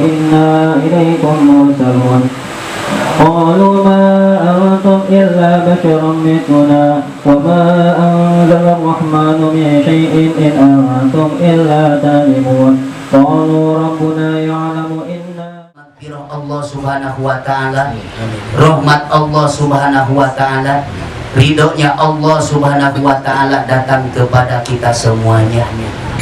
إنا إليكم مرسلون قالوا ما أنتم إلا بشر مثلنا وما أنزل الرحمن من شيء إن أنتم إلا تظلمون قالوا ربنا يعلم إنا Allah Subhanahu wa ta'ala, rahmat Allah Subhanahu wa ta'ala, ridhonya Allah Subhanahu wa ta'ala datang kepada kita semuanya.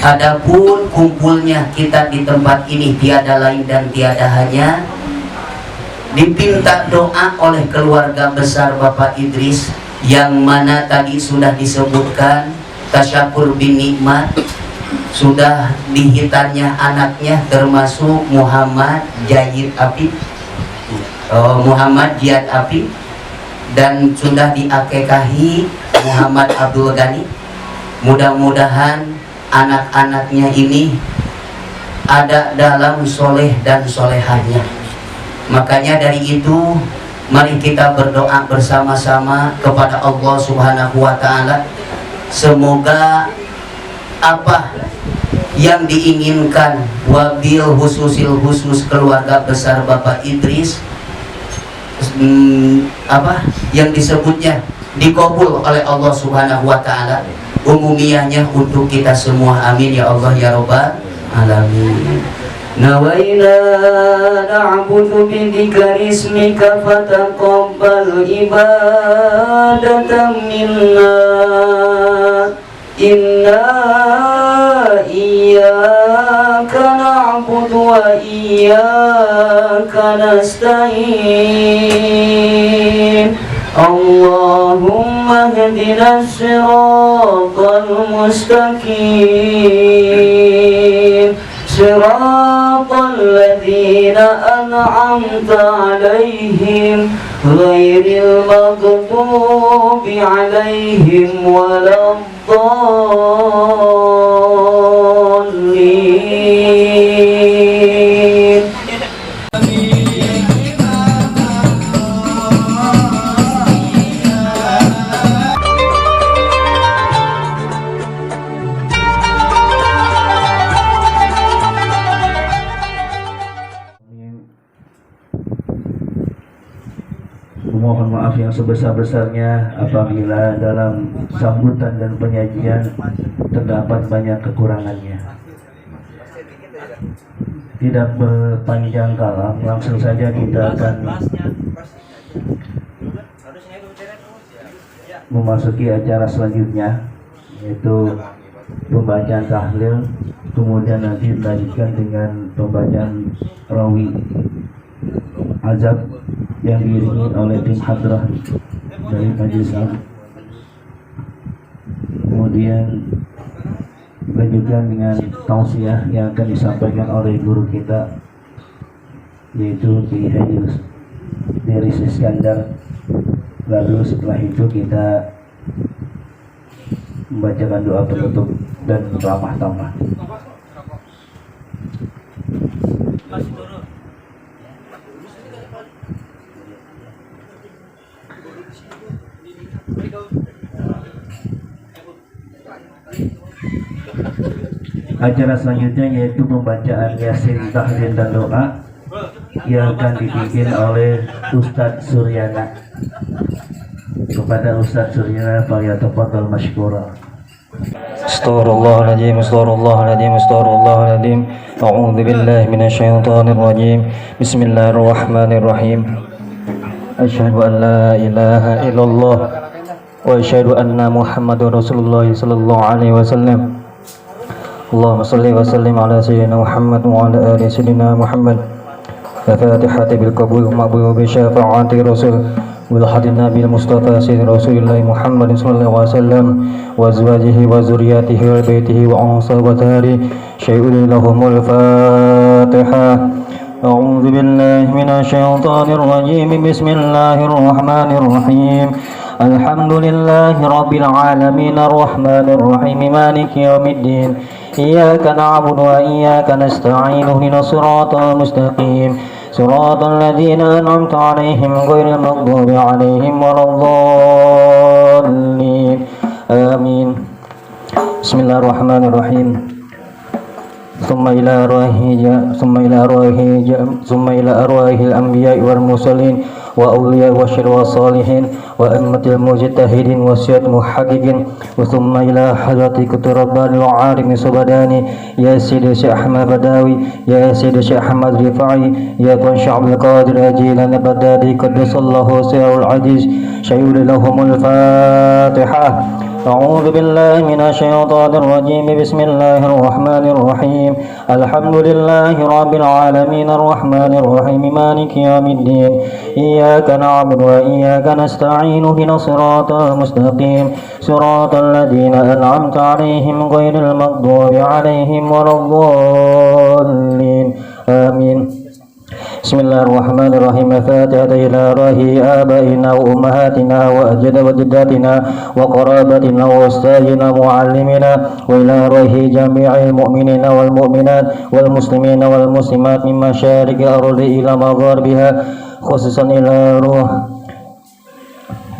Adapun kumpulnya kita di tempat ini tiada lain dan tiada hanya dipinta doa oleh keluarga besar Bapak Idris, yang mana tadi sudah disebutkan tasyakur bin nikmat, sudah dihitannya anaknya termasuk Muhammad Jayid Api, Muhammad Jiyad Api, dan sudah diakekahi Muhammad Abdul Ghani. Mudah-mudahan anak-anaknya ini ada dalam soleh dan solehahnya. Makanya dari itu mari kita berdoa bersama-sama kepada Allah Subhanahu wa ta'ala, semoga apa yang diinginkan wabil khusus keluarga besar Bapak Idris, apa yang disebutnya dikabul oleh Allah Subhanahu wa ta'ala, umumiyahnya untuk kita semua. Amin ya Allah ya Rabbal alamin. Nawaina na'budu bidzikri ismika fataqabbal ibadatan minna inna iyyaka na'budu wa iyyaka nasta'in. Allahumma hdinas siratal mustaqim siratal ladzina an'amta 'alaihim ghairil maghdubi 'alaihim waladdallin. Mohon maaf yang sebesar-besarnya apabila dalam sambutan dan penyajian terdapat banyak kekurangannya. Tidak berpanjang kalam, langsung saja kita akan memasuki acara selanjutnya, yaitu pembacaan tahlil, kemudian nanti dilanjutkan dengan pembacaan rawi azab yang diiringi oleh tim hadrah dari majelis Al. Kemudian dilanjutkan dengan tausiah yang akan disampaikan oleh guru kita, yaitu Ki Haji Deris Iskandar. Lalu setelah itu kita membacakan doa penutup dan ramah tamah. Acara selanjutnya yaitu pembacaan Yasin, tahlil dan doa yang akan dipimpin oleh Ustadz Suryana. Kepada Ustadz Suryana, falyatafadhal mashkura. Astaghfirullahaladzim, astaghfirullahaladzim, astaghfirullahaladzim. A'udzu billahi minasyaitonir rajim. Bismillahirrahmanirrahim. Asyhadu an la ilaha illallah wa asyhadu anna Muhammadar Rasulullah sallallahu alaihi wasallam. Allahumma shalli wa sallim ala sayyidina Muhammad wa ala ali sayyidina Muhammad. Al-Fatihah bil qabul maqbul bi syafaati rasul wal hadin nabil mustafa sayyid Rasulullah Muhammad sallallahu alaihi wasallam wa azwajihi wa zurriyyatihi wa baitihi wa ashabatihi syai'un lahumul Fatihah. A'udzu billahi minasy syaithanir rajim. Bismillahir rahmanir rahim. Alhamdulillahi rabbil alamin arrahmanir rahim maliki yaumiddin. Iyyaka na'budu wa iyyaka nasta'in ihdinas siratal mustaqim siratal ladzina an'amta 'alaihim ghairil maghdubi 'alaihim waladdallin. Amin. Bismillahirrahmanirrahim. ثم إلى أرواح الأنبياء والمرسلين وأولياء والشر والصالحين وأئمة المجتهدين والسيد المحققين وثم إلى حضرة كتب رباني وعارف سبداني يا سيدي شيخ أحمد بداوي يا سيدي شيخ أحمد رفاعي يا طن شعب القادر أجيلنا بدادي قدس الله سير العزيز شيول لهم الفاتحة. أعوذ بالله من الشيطان الرجيم بسم الله الرحمن الرحيم الحمد لله رب العالمين الرحمن الرحيم مالك يوم الدين إياك نعبد وإياك نستعين اهدنا الصراط المستقيم صراط الذين أنعمت عليهم غير المغضوب عليهم ولا الضالين آمين. Bismillahirrahmanirrahim. Fatihah ila rahi abaina wa ummahatina wa ajda wa jaddatina wa qarabatina wa ustadina muallimina wa ila rahi jami'il mu'minina wal mu'minat wal muslimina wal muslimat min masyariqil ardi ila magharibiha khususan ila ruh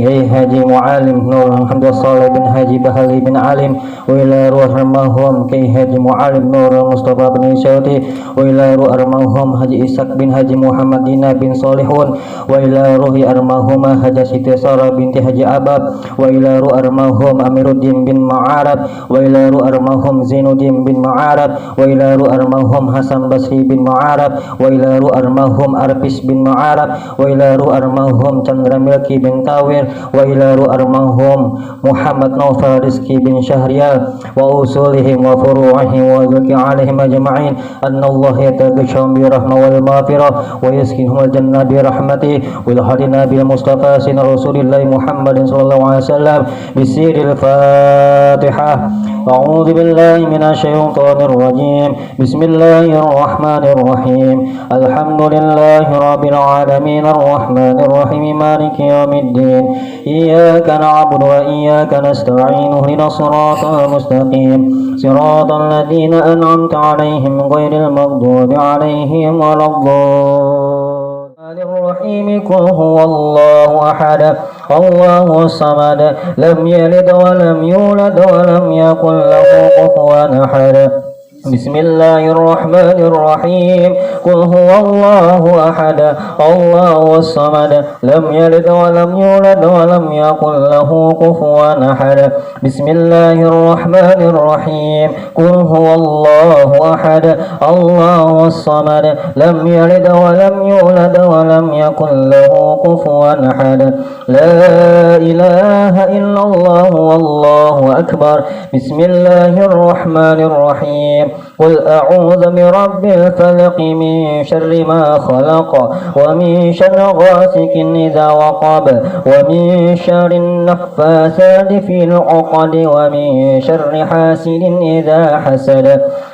Yai Haji Mu'alim Nur Hamdul Saleh bin Haji Bahali bin Alim wa ila ruh armahum Kai Haji Mu'alim Nur Mustafa bin Isyati wa ila ruh armahum Haji Ishaq bin Haji Muhammadina bin Salihun wa ila ruhi armahum Haji Siti Sarah binti Haji Abab wa ila ruh armahum Amiruddin bin Ma'arad wa ila ruh armahum Zainuddin bin Ma'arad wa ila ruh armahum Hasan Basri bin Ma'arad wa ila ruh armahum Arfis bin Ma'arad wa ila ruh armahum Chandra Milki bin Tawir wa ila ruh armahum Muhammad Naufal Rizki bin Syahrial wa usulihim wa furu'ihim wa zuki alaihim ajma'in anna Allah yataghasham bi rahmah wal maghfirah wa yaskinhum al jannah bi rahmatih wa hadina bil mustafa sin rasulillah Muhammadin sallallahu alaihi wasallam bisiril fatihah. A'udzu billahi minasy syaithanir rajim. Bismillahir rahmanir rahim. Alhamdulillahi rabbil alamin arrahmanir rahim maliki yaumiddin. Iyyaka na'budu wa iyyaka nasta'in ihdinas siratal mustaqim siratal ladzina an'amta 'alaihim ghairil maghdubi 'alaihim waladdallin. Ar-Rahim qul huwallahu ahad Allahu samad lam yalid wa lam yulad wa lam yakul lahu kufuwan ahad. Bismillahirrahmanirrahim. Qul huwallahu ahad Allahus samad lam yalid wa lam yulad wa lam yakul lahu kufuwan ahad. Bismillahirrahmanirrahim. Qul huwallahu ahad Allahus samad lam yalid wa lam yulad wa lam yakul lahu kufuwan ahad. La ilaha illallah wallahu akbar. Bismillahirrahmanirrahim. قل أعوذ برب الفلق من شر ما خلق ومن شر غاسق إذا وقب ومن شر النفاثات في العقد ومن شر حاسد إذا حسد.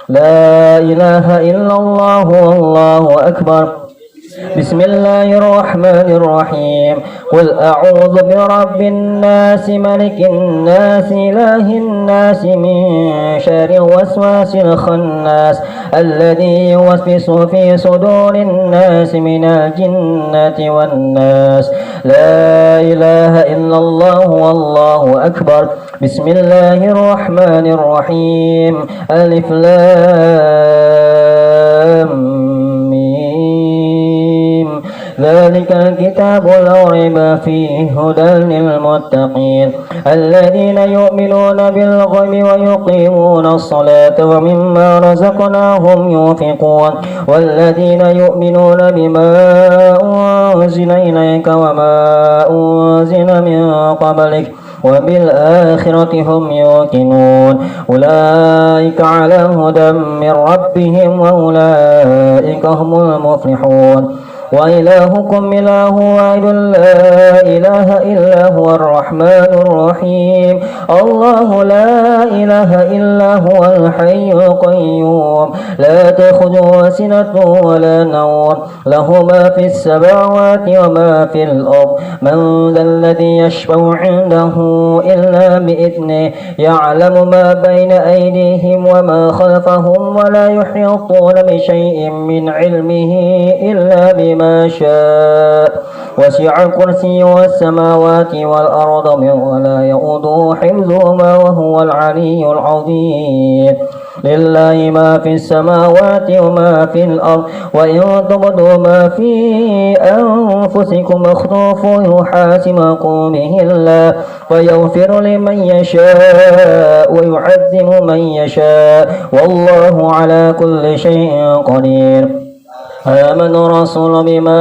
لا إله إلا الله والله أكبر. بسم الله الرحمن الرحيم. قل أعوذ برب الناس ملك الناس إله الناس من شر الوسواس الخناس الذي يوسوس في صدور الناس من الجنة والناس. لا إله إلا الله والله أكبر. بسم الله الرحمن الرحيم. ألف لام ذلك الكتاب لا ريب فيه هدى للمتقين الذين يؤمنون بالغيب ويقيمون الصلاة ومما رزقناهم ينفقون والذين يؤمنون بما أنزل إليك وما أنزل من قبلك وبالآخرة هم يوقنون أولئك على هدى من ربهم وأولئك هم المفلحون. وإلهكم إله واحد لا إله إلا هو الرحمن الرحيم. الله لا إله إلا هو الحي القيوم لا تأخذه سنة ولا نوم له ما في السماوات وما في الأرض. من ذا الذي يشفع عنده إلا بإذنه يعلم ما بين أيديهم وما خلفهم ولا يحيطون بشيء من علمه إلا بما شاء وسع كرسيه السماوات والأرض ولا يؤوده حفظهما وهو العلي العظيم. لله ما في السماوات وما في الأرض وإن تبدوا ما في أنفسكم اخطوفوا يحاسبكم به الله فيغفر لمن يشاء ويعذب من يشاء والله على كل شيء قدير آمن الرسول بما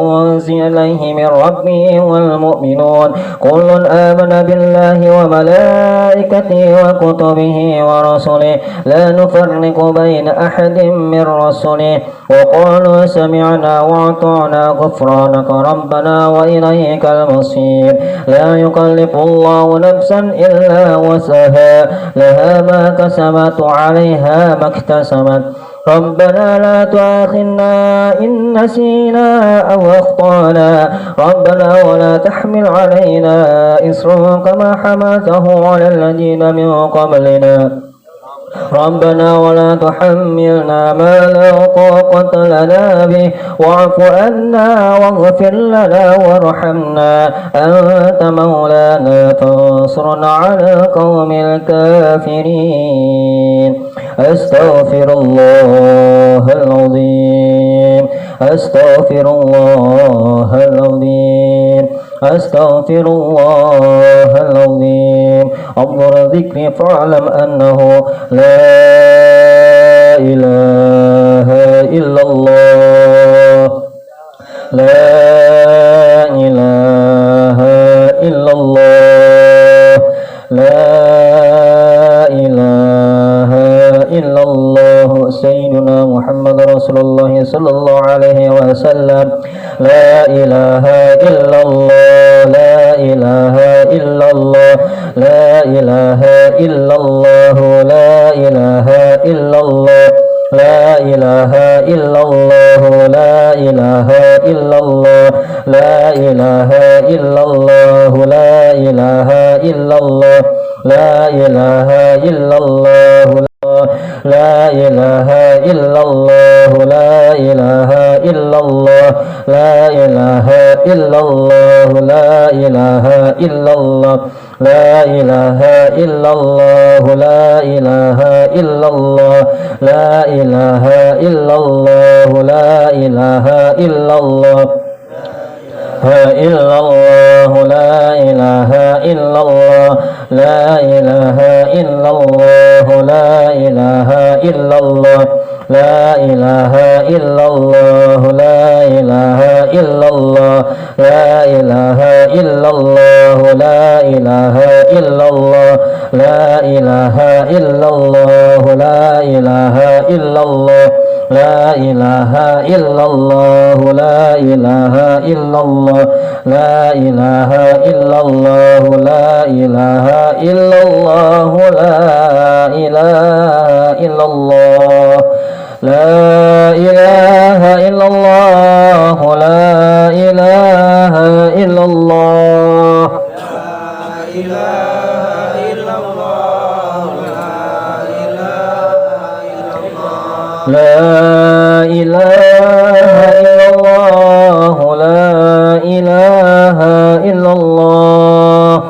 أنزل إليه من ربه والمؤمنون كل آمن بالله وملائكته وكتبه ورسله لا نفرق بين أحد من رسله وقالوا سمعنا وأطعنا غفرانك ربنا وإليك المصير لا يكلف الله نفسا إلا وسعها لها ما كسبت وعليها ما اكتسبت ربنا لا تؤاخذنا إن نسينا أو أخطأنا ربنا ولا تحمل علينا إصرا كما حملته على الذين من قبلنا ربنا ولا تحملنا ما لا طاقة لنا به واعف عنا واغفر لنا وارحمنا أنت مولانا فانصرنا على القوم الكافرين أستغفر الله العظيم أستغفر الله العظيم أستغفر الله العظيم أفضل الذكر فاعلم أنه لا إله إلا الله لا إله إلا الله لا إله إلا الله سيدنا محمد رسول الله صلى الله عليه وسلم لا إله إلا الله لا إله إلا الله لا إله إلا الله لا إله إلا الله لا إله إلا الله لا إله إلا الله لا إله إلا الله لا إله إلا الله لا إله إلا الله لا إله إلا الله لا إله إلا الله لا إله إلا الله لا إله إلا الله لا إله إلا الله لا إله إلا الله لا إله إلا الله لا إله إلا الله إلا الله لا إله إلا الله لا إله إلا الله لا إله إلا الله لا إله إلا الله لا إله إلا الله لا إله إلا الله لا إله إلا الله لا إله إلا الله لا إله إلا الله لا إله إلا الله لا إله إلا الله لا إله إلا الله لا إله إلا الله لا إله إلا الله لا إله إلا الله لا إله إلا الله لا إله إلا الله لا إله إلا الله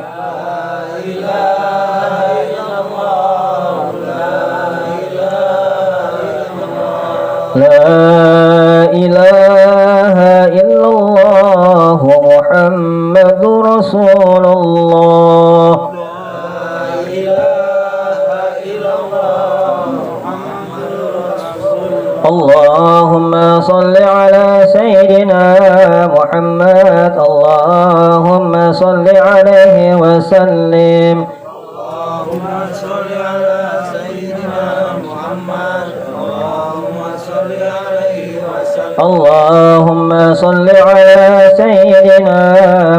لا إله إلا الله محمد رسول الله اللهم صل على سيدنا محمد اللهم صل عليه وسلم اللهم صل على سيدنا محمد اللهم صل عليه وسلم اللهم صل على سيدنا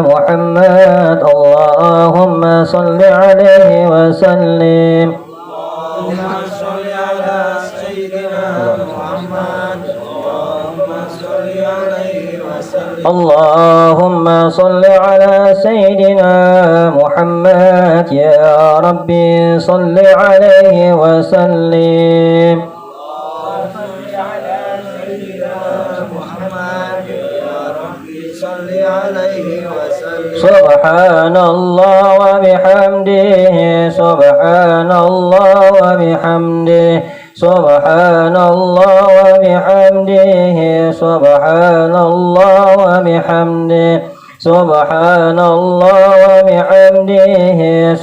محمد اللهم صل عليه وسلم اللهم صل على سيدنا محمد اللهم صل عليه وسلم اللهم صل على سيدنا محمد يا ربي صل عليه وسلم اللهم صل على سيدنا محمد يا ربي صل عليه وسلم سبحان الله وبحمده سبحان الله وبحمده سبحان الله وبحمده سبحان الله وبحمده سبحان الله وبحمده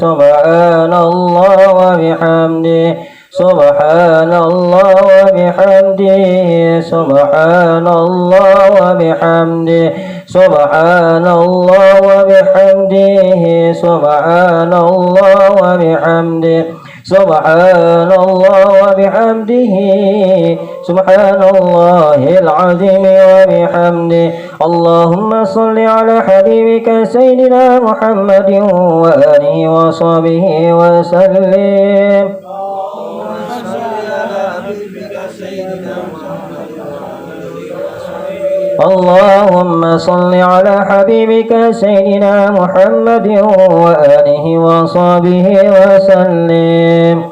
سبحان الله وبحمده سبحان الله وبحمده سبحان الله وبحمده سبحان الله وبحمده سبحان الله وبحمده سبحان الله وبحمده سبحان الله العظيم وبحمده اللهم صل على حبيبك سيدنا محمد وآله وصحبه وسلم اللهم صل على حبيبك سيدنا محمد وآله وصحبه وسلم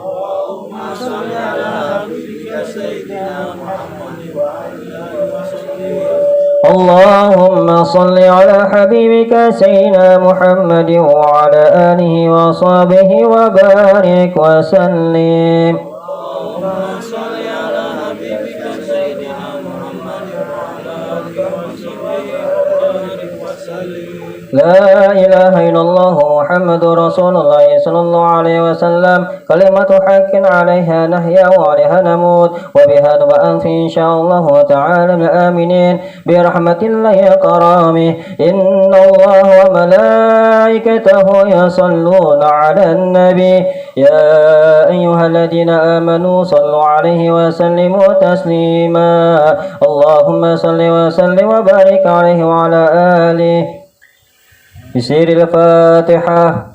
اللهم صل على حبيبك سيدنا محمد وعلى آله وصحبه وبارك وسلم لا إله إلا الله محمد رسول الله صلى الله عليه وسلم كلمة حق عليها نحيا وعليها نموت وبها نبأ إن شاء الله تعالى الآمنين برحمة الله كرامه إن الله وملائكته يصلون على النبي يا أيها الذين آمنوا صلوا عليه وسلموا تسليما اللهم صل وسلم وبارك عليه وعلى آله بسير الفاتحة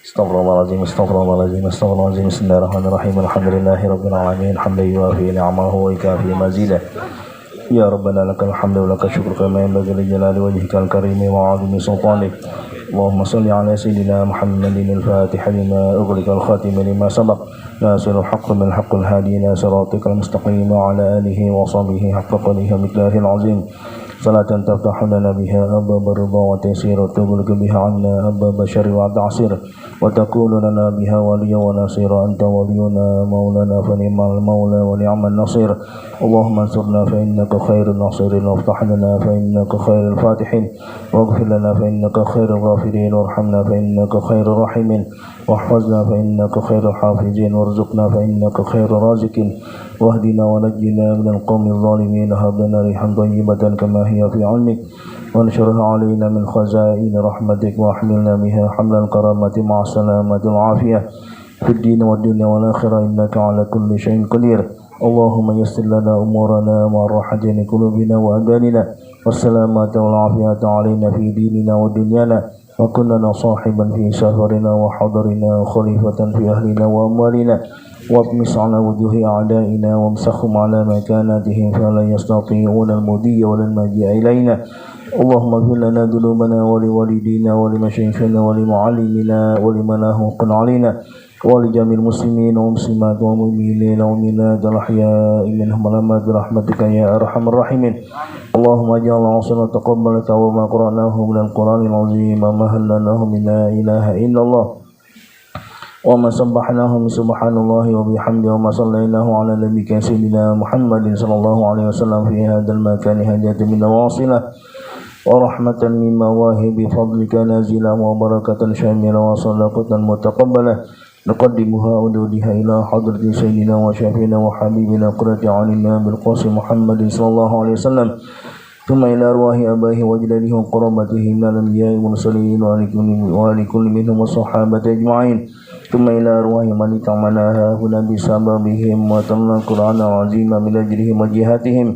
Astagfirullahaladzim, astagfirullahaladzim, astagfirullahaladzim. Bismillahirrahmanirrahim. Alhamdulillahi rabbil alamin. Hamdan yuwafi ni'amahu wa yukafi mazidah. Ya Rabbana lakal hamdu wa lakal syukru kama yanbaghi li jalali wajhikal karimi wa 'azimi sultanik. Allahumma salli ala sayyidina Muhammadin al-Fatih lima ughliqa al-khatim lima sabaq nasirul haqqi bil haqqil hadi ila siratikal mustaqim wa ala alihi wa sahbihi haqqa qadrihi wa miqdarihil 'azim. Salatan taftahu lana biha abwab ar-ridha wa taysir wa tughliqu biha 'anna abwab asy-syarri wa ta'sir wa takunu lana biha waliyyan wa nasira anta waliyuna maulana fa ni'mal maula wa ni'man nasir. Allahumma ansurna fa innaka khairun nasirin waftah lana fa innaka khairul fatihin waghfir lana fa innaka khairul ghafirin warhamna fa innaka khairur rahimin واحفظنا فإنك خير الحافظين وارزقنا فإنك خير الرازقين واهدنا ونجنا من القوم الظالمين هب لنا ريحا طيبة كما هي في علمك وانشرها علينا من خزائن رحمتك واحملنا بها حمل الكرامة مع السلامة والعافية في الدين والدنيا والآخرة إنك على كل شيء قدير اللهم يسر لنا أمورنا مع راحة قلوبنا وأبداننا والسلامة والعافية علينا في ديننا ودنيانا وكلنا صاحبا في سفرنا وحضرنا وخليفة في أهلنا وأموالنا واطمس على وجوه أعدائنا وامسخهم على مكاناتهم فلا يستطيعون المضي ولا المجيء إلينا اللهم اغفر لنا ذنوبنا ولوالدينا ولمشايخنا ولمعلمنا ولمن له حق علينا ولجميع المسلمين والمسلمات والمؤمنين والمؤمنات الأحياء منهم والأموات برحمتك يا أرحم الراحمين اللهم اجعل عصرنا تقبلك وما قرأناه من القرآن العظيم وما هللناه من لا إله إلا الله وما سبحناه من سبحان الله وبحمده وما صليناه على نبيك سيدنا محمد صلى الله عليه وسلم في هذا المكان هداية من واصلة ورحمة من مواهب فضلك نازلة وبركة شاملة وصدقة متقبلة نقدمها ودودها إلى حضرة سيدنا وشفينا وحبيبنا قرة عيننا بالقاسم محمد صلى الله عليه وسلم ثم إلى أرواح آبائه وأجداده وقرابته من الأنبياء والمرسلين ولكل منهم والصحابة أجمعين ثم إلى أرواح من تعملها هنا بسببهم وتمنى القرآن العظيم من أجلهم وجهاتهم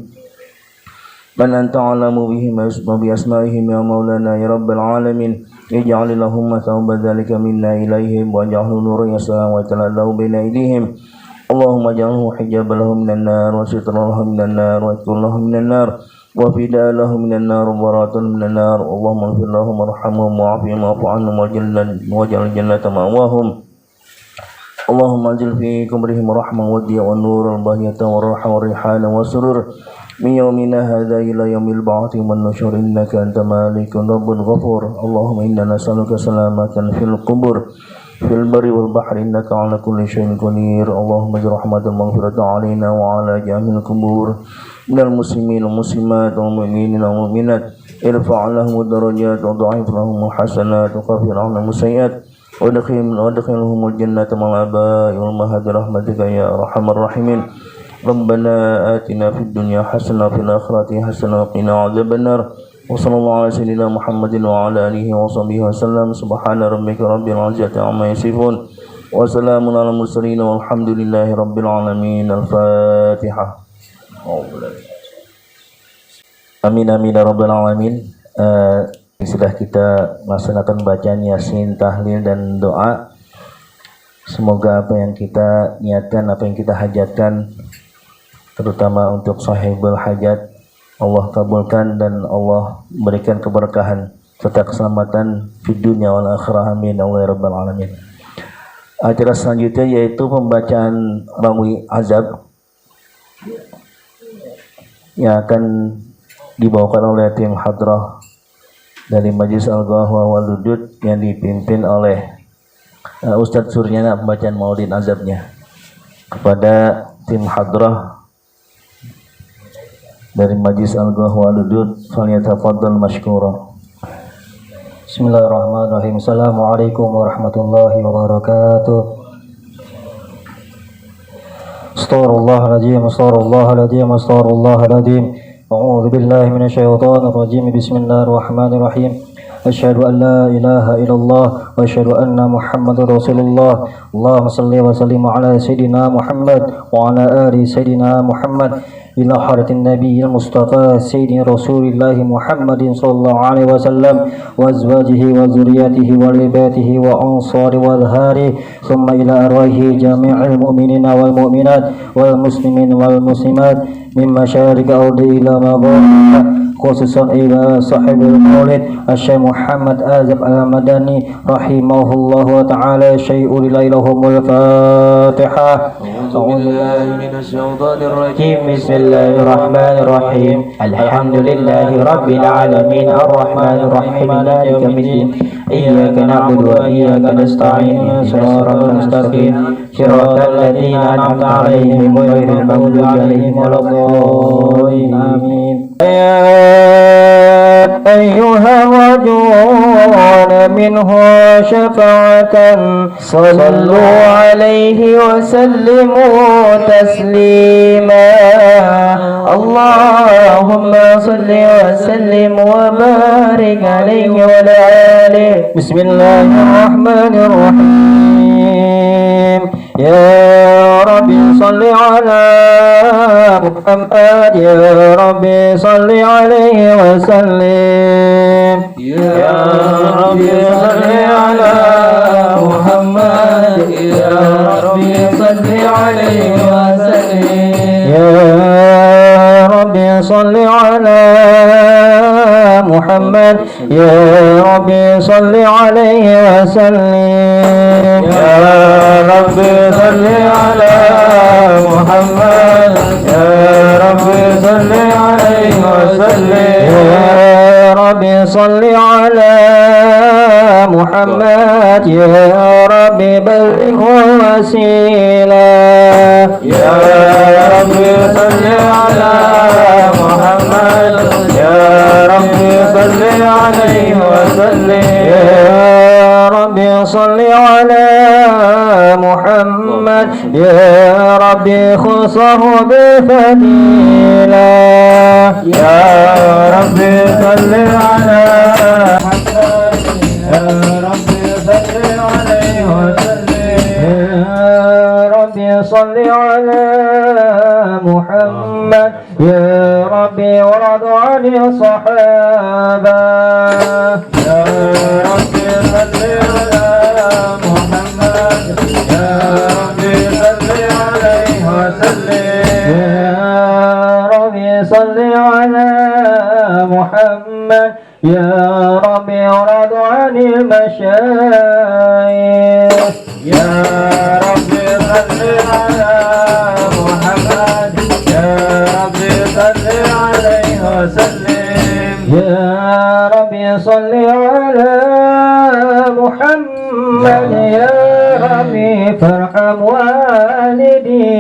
من أنت أعلم بهم وبأسمائهم يا مولانا يا رب العالمين اجعل اللهم ثوب ذلك منا إليهم واجعله نورا يسعى ويتلألأ بين أيديهم اللهم اجعله حجابا لهم من النار وسترا لهم من النار واذكر لهم من النار وفداء لهم من النار وبراءة من النار اللهم اغفر لهم وارحمهم وعافهم واعف عنهم واجعل الجنة مأواهم اللهم أنزل في قبرهم رحمة وديا والنور والبهية والراحة والريحان والسرور من يومنا هذا إلى يوم البعث والنشور إنك أنت مالك رب غفور اللهم إنا نسألك سلامة في القبور في البر والبحر إنك على كل شيء قدير اللهم اجعل رحمة المغفرة علينا وعلى جميع القبور من المسلمين والمسلمات والمؤمنين والمؤمنات ارفع لهم الدرجات وضاعف لهم الحسنات وغفر عنهم السيئات وادخلهم الجنة مع الآباء والأمهات برحمتك يا أرحم الراحمين ربنا آتنا في الدنيا حسنة وفي الآخرة حسنة وقنا عذاب النار وصلى الله على سيدنا محمد وعلى آله وصحبه وسلم سبحان ربك رب العزة عما يصفون وسلام على المرسلين والحمد لله رب العالمين الفاتحة Amin amin ya rabbal alamin. Sudah kita melaksanakan bacaan Yasin, tahlil dan doa. Semoga apa yang kita niatkan, apa yang kita hajatkan, terutama untuk sahibul hajat, Allah kabulkan dan Allah berikan keberkahan serta keselamatan di dunia wal akhirah. Amin ya rabbal alamin. Acara selanjutnya yaitu pembacaan Rawi Azab yang akan dibawakan oleh tim hadrah dari Majlis Al-Ghahwah wal Wudud yang dipimpin oleh Ustadz Suryana pembacaan Maulid Azabnya. Kepada tim hadrah dari Majlis Al-Ghahwah wal Wudud, falyatafaddal mashkura. Bismillahirrahmanirrahim. Assalamualaikum warahmatullahi wabarakatuh. Astaghfirullahaladzim, astaghfirullahaladzim, astaghfirullahaladzim. أعوذ بالله من الشيطان الرجيم بسم الله الرحمن الرحيم أشهد أن لا إله إلا الله وأشهد أن محمد رسول الله اللهم صل وسلم على سيدنا محمد وعلى آل سيدنا محمد إلى حضرة النبي المصطفى سيدنا رسول الله محمد صلى الله عليه وسلم وأزواجه وذريته ولباته وأنصار وأظهاره ثم إلى أرواح جميع المؤمنين والمؤمنات والمسلمين والمسلمات من مشارق الأرض إلى مغاربها خصوصا إلى صاحب المولد الشيخ محمد آزب المدني رحمه الله تعالى شيء لهم الفاتحة. أعوذ بالله من الشيطان الرجيم بسم الله الرحمن الرحيم الحمد لله رب العالمين الرحمن الرحيم مالك يوم الدين إياك نعبد وإياك نستعين صراط المستقيم صراط الذين أنعمت عليهم غير المغضوب عليهم ولا الضالين آمين. أيها الرجل منه شفاعة صلوا عليه وسلموا تسليما اللهم صل وسلم وبارك عليه وعلى آله. بسم الله الرحمن الرحيم يا ربي صل على محمد يا ربي صل عليه وسلم يا ربي صل على محمد يا ربي صل عليه وسلم يا ربي صل على محمد يا ربي صل عليه وسلم يا ربي صل على محمد يا ربي صل عليه وسلم يا ربي صل على محمد يا ربي بلغه الوسيلة يا ربي صل على محمد يا ربي صل عليه وسلم يا ربي صل على محمد يا ربي خصه بفضيلة يا ربي صل على محمد يا ربي صل عليه وسلم يا ربي صل على محمد يا ربي ورد عن الصحابة يا ربي صل على محمد يا ربي صل عليه وسلم يا ربي صل على محمد يا ربي ورد عن المشايخ يا ربي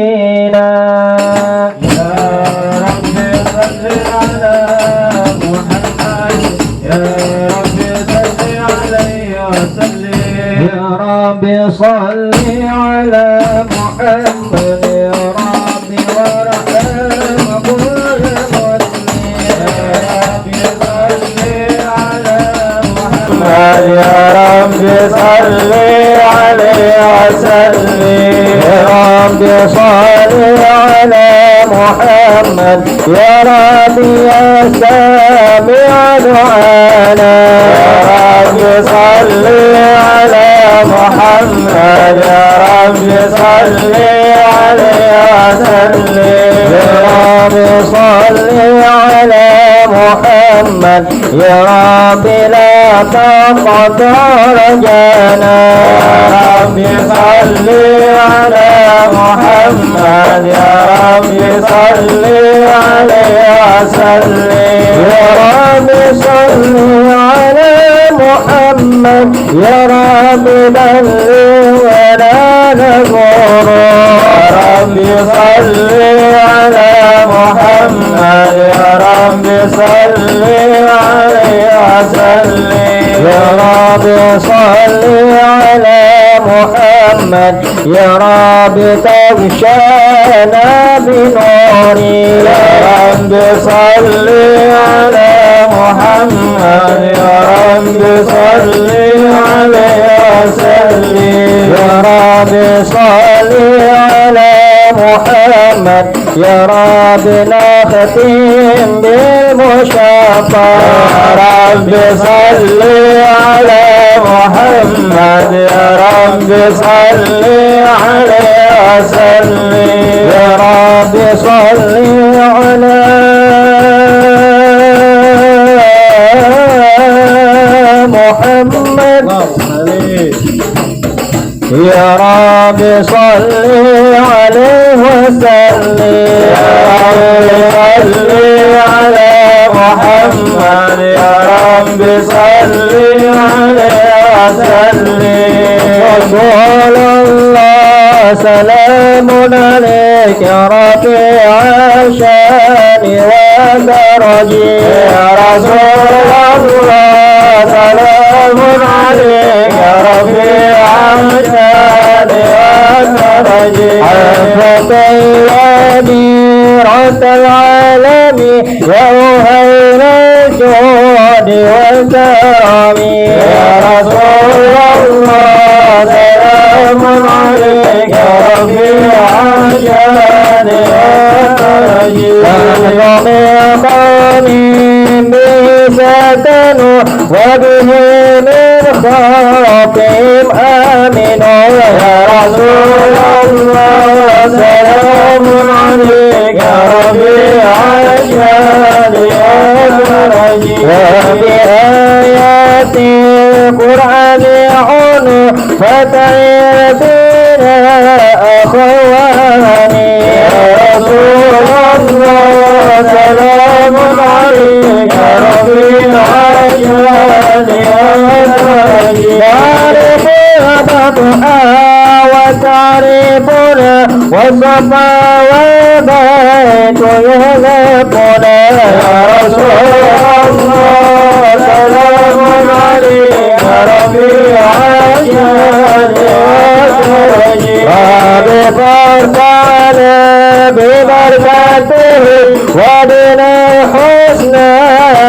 علينا يا رب صل على محمد يا رب صل عليه وسلم يا رب صل على محمد يا رب وارحم كل مسلم يا رب صل عليه وسلم يا رب صل على محمد يا رب يا سامع دعانا يا رب صل على محمد يا رب صل عليه وسلم يا رب صل على محمد يا رب لا تقطع رجانا يا رب صل على محمد يا رب صل عليه وسلم يا رب صل على محمد يا رب بلغ ولا نزور يا رب صل على محمد يا رب صل عليه وسلم يا رب صل على محمد يا رب تغشانا بنوري يا رب صل على محمد يا رب صل عليه وسلم يا رب صل على محمد يا رب نختم بالمشفع يا رب صل على محمد يا رب صل عليه وسلم يا رب صل على محمد يا رب صل عليه وسلم يا رب صل على محمد يا رب صل عليه وسلم رسول الله سلام عليك يا رفيع الشان ودرجي يا رسول الله سلام عليك يا رفيع الشان والدرج عفوك يا ديرة العالم يا أهل الجود والكرم يا رسول الله سلام عليك يا رفيع الشان والدرج يوم قومي بساتن وبه من خاطئهم آمنوا يا رسول الله سلام عليك يا رفيع الشان والدرج وبآيات القرآن عنو فتعير بنا أخواني يا رسول الله سلام عليك يا رفيع الشان والدرج تعرف هبطها وتعرفنا والصفا والبيت يهلكنا يا رسول الله سلام عليك يا رفيع الشان والدرج وبفرقنا ببركته وبنا الحسنى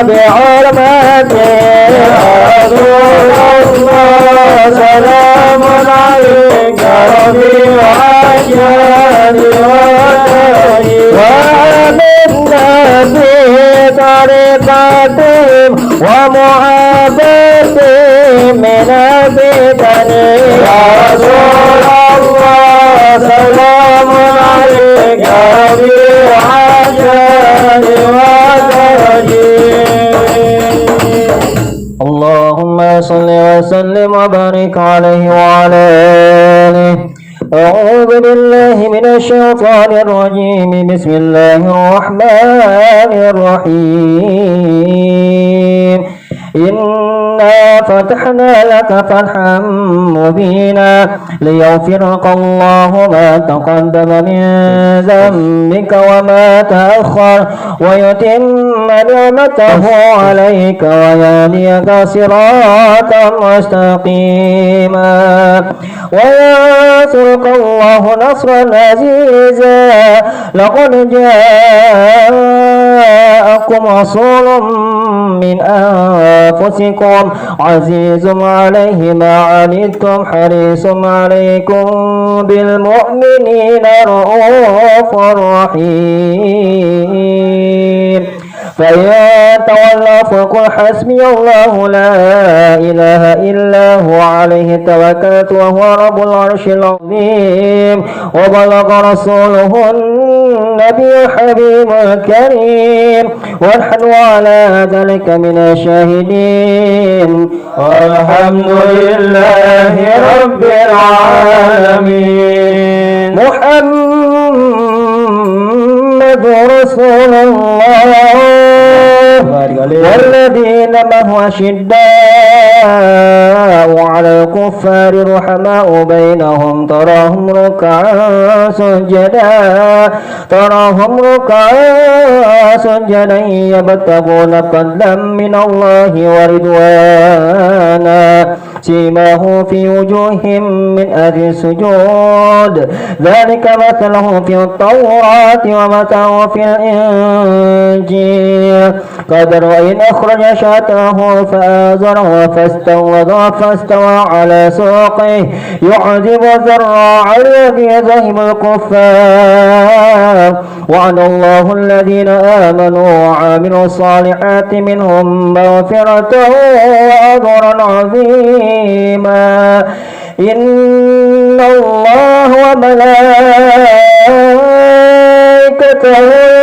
بحرمته يا رسول الله سلام عليك يا رفيع الشان والدرج وآمنا في طريقتهم ومعافاتهم من الفتن يا رسول الله سلام عليك يا رفيع الشان والدرج اللهم صل وسلم وبارك عليه وعلى آله. أعوذ بالله من الشيطان الرجيم. بسم الله الرحمن الرحيم. إنا فتحنا لك فتحا مبينا ليغفرك الله ما تقدم من ذنبك وما تأخر ويتم نعمته عليك ويهديك صراطا مستقيما وينصرك الله نصرا عزيزا لقد جاءكم رسول من أنفسكم عزيز عليه ما عنتم حريص عليكم بالمؤمنين رؤوف رحيم فإن تولوا فقل حسبي الله لا إله إلا هو عليه توكلت وهو رب العرش العظيم وبلغ رسوله النبي الحبيب الكريم ونحن على ذلك من الشاهدين والحمد لله رب العالمين محمد رسول الله والذين معه أشداء على الكفار رحماء بينهم تراهم ركعا سجدا يبتغون فضلا من الله ورضوانا سيماه في وجوههم من أثر السجود ذلك مثلهم في التوراة ومثلهم في الإنجيل قدر وإن أخرج شاته فآزره فاستوى على سوقه يعذب الزراع ليغيظ الكفار وعد الله الذين آمنوا وعملوا الصالحات منهم مغفرة وأجرا عظيما إن الله وملائكته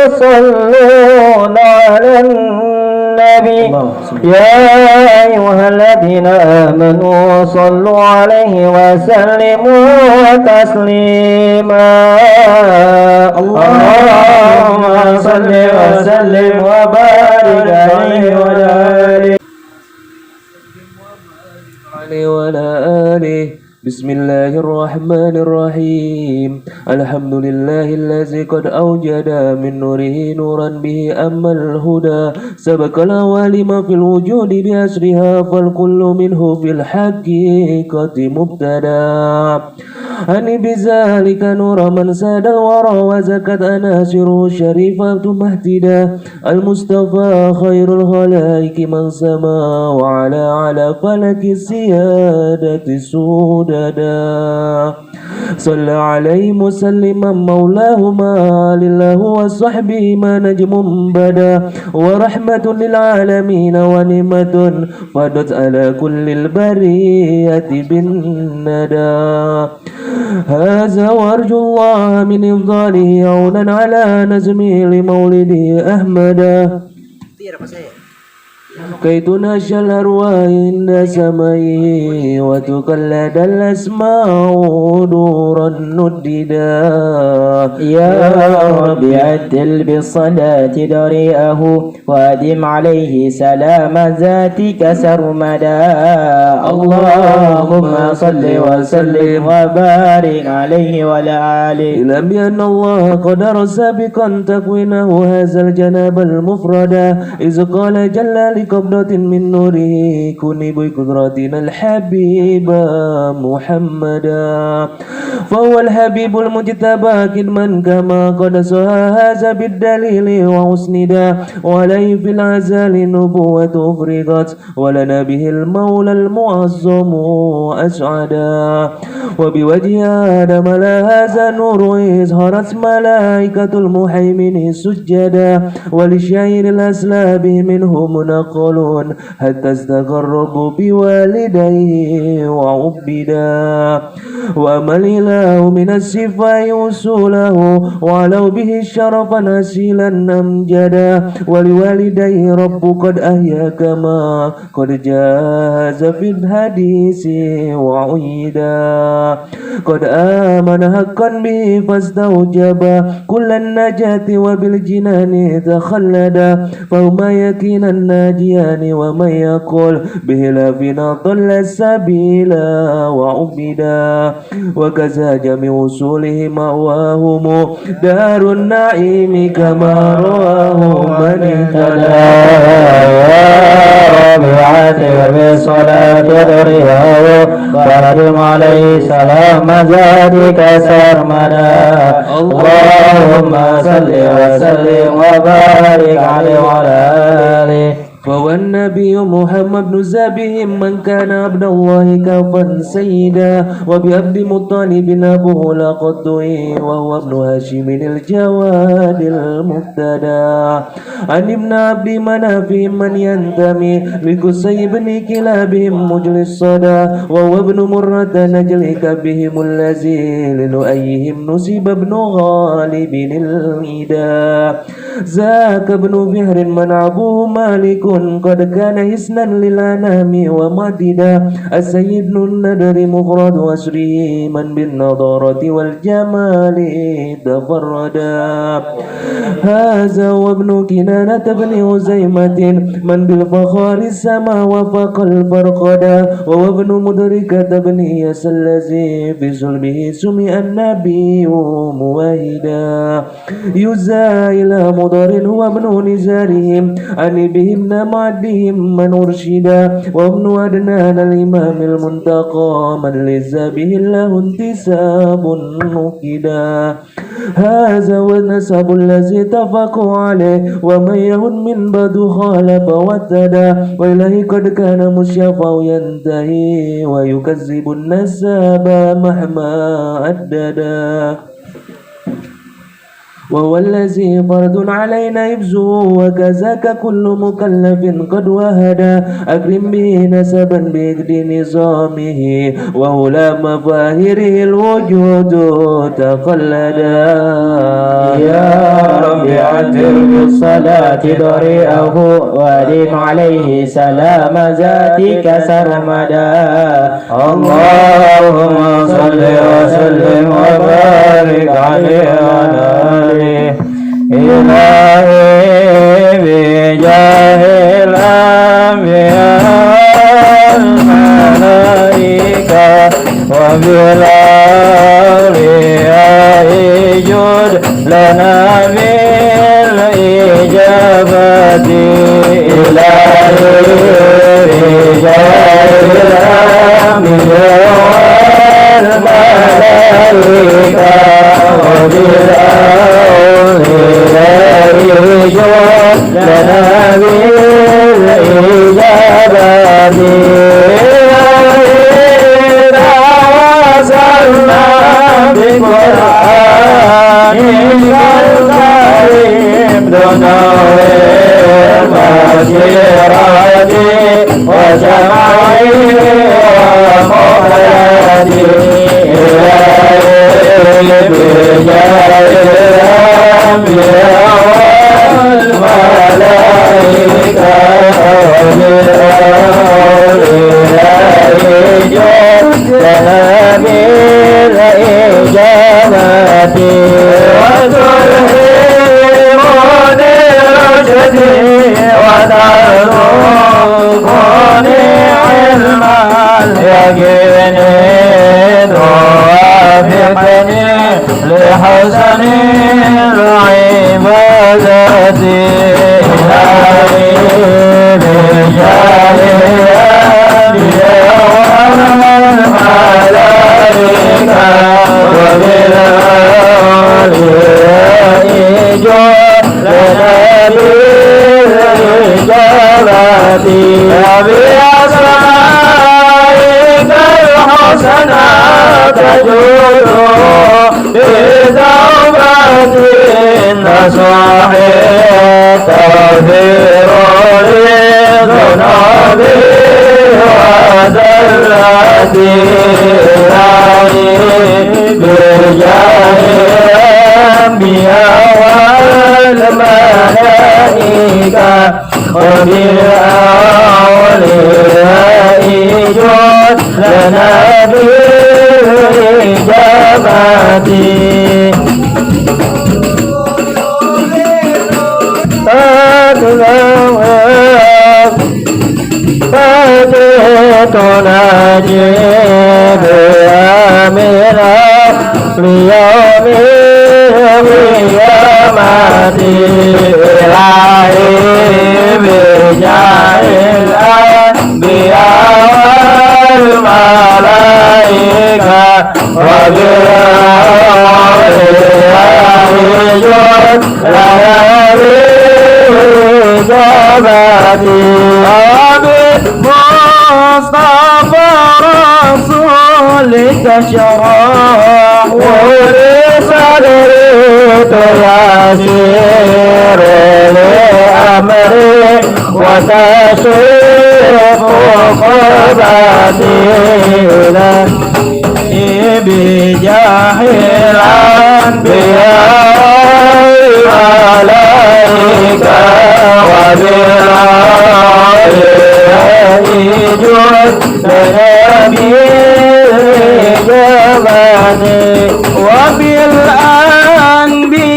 يصلون على النبي يا أيها الذين آمنوا صلوا عليه وسلموا تسليما اللهم صل وسلم وبارك عليه وعلى آله بسم الله الرحمن الرحيم الحمد لله الذي قد أوجد من نوره نورا به أما الهدى سبق العوالم في الوجود بأسرها فالكل منه في الحقيقة مبتدا أني بذلك نور من ساد الورى وزكت أناسره الشريفة مهتدا المصطفى خير الخلائق من سما وعلى على فلك السيادة سوددا صلى عليه مسلما مولاهما لله وصحبه ما نجم بدا ورحمة للعالمين ونعمة فضت على كل البرية بالندى هذا وارجو الله من إفضاله عونا على نزمه لمولده أحمدا كي تنشى الأرواح عند سمائه وتقلد الأسماء نورا نددا يا رب عدل بالصلاة دريئه وادم عليه سلام ذاتك سرمدا اللهم صل وسلم وبارك عليه وعلى آله إلى بأن الله قدر سابقا تكوينه هذا الجناب المفردا إذ قال جل قبضة من نوره كوني بقدرتنا الحبيب محمدا فهو الحبيب المجتبى كدما كما قد سهى هذا بالدليل وأسندا وعليه في العزال نبوة أفرغت ولنا به المولى المعظم أسعدا وبوجه آدم لا هذا نور إظهرت ملائكة المحيمن سجدا وللشعير الأسلاب منه منقلون حتى استقرب بوالديه وعبدا وأما الإله من الصفاء وصوله وعلوا به شرفا أسيلا أمجدا ولوالديه رب قد أهيا كما قد جاز في الحديث وعيدا قد آمن حقا به فاستوجب كل النجاة وبالجنان تخلدا فهما يكينا الأديان ومن يقول بخلافنا ضل السبيل وعبدا وكذا جميع أصولهم مأواهم دار النعيم كما رواه من اهتدى ربيعته بالصلاة ذريه فردم عليه سلام ذاتك سرمدا اللهم صل وسلم وبارك عليه وعلى آله فهو النبي محمد بن زبيهم من كان عبد الله كافا سيدا وبعبد مطالب أبوه لقد دعي وهو ابن هاشم الجواد المبتدى عن ابن عبد مناف من ينتمي لقصي بن كلابهم مجلي الصدى وهو ابن مرة نجل كبهم الذي للؤيهم نسب ابن غالب الإدا ذاك ابن فهر من أبوه مالك قد كان حسنا للأنام ومعددا السيد الندر مفرد أسره من بالنضارة والجمال تفردا هذا وابن كنانة بن هزيمة من بالفخار السما وفق الفرقدا وابن مدركة بن ياس الذي في صلبه سمع النبي موحدا يزا إلى مضر هو ابن نزارهم عن بهم معدهم من أرشدا وابن عدنان الإمام المنتقى من لز به الله انتساب نكدا هذا والنسب الذي اتفقوا عليه ومن يهن من بدو خالف واتدى وإليه قد كان مشيفا ينتهي ويكذب النسب مهما أددا وهو الذي فرض علينا حفظه وكذاك كل مكلف قد وهدى أكرم به نسبا بإقد نظامه وهلا مفاهره الوجود تقلدا يا رب عجل بالصلاة ضريئه وأدم عليه سلام ذاتك سرمدا اللهم صل وسلم وبارك عليه وعلى آله إلهي بجاه الأنبياء والملائكة وبالأولياء جد لنا بالإجابة إلهي بجاه الأنبياء والملائكة لنا بالإجابة توسلنا بقرآن الكريم دنور المشيرات وجمعي ومهلتي إلهي بجاه الأنبياء والملائكة وبالأولياء جد لنا بالإجابة وتلهمون رشدي وترزقني علم اليقين توافقني لحسن العبادة إلهي بجاه الأنبياء والملائكة وبالأولياء جد لنا بالإجابة وبأسمائك الحسنى تجود بتوبة النصوح تغفر لذنوبي وذلاتي إلهي بجاه الأنبياء والملائكة وبالأولياء جد لنا بالإجابة شرح ولصدري تيسير لأمري وتشريف قربتي بجاه الأنبياء والملائكة وبالأولياء جند نبي جباني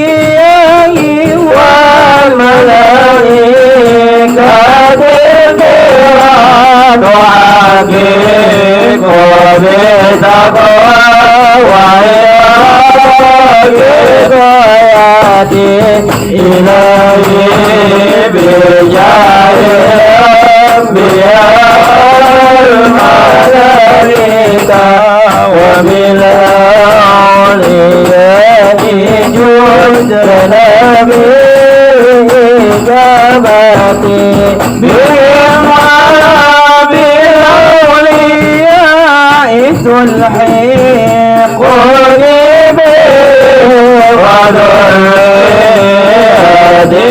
وبالأنبياء والملائكة الكرام وحقيق بتقوى وعيادي إلهي بجاه الأنبياء الملائكة وبالأولياء جند نبي جبتي بهم وبالأولياء تلحقني وذريتي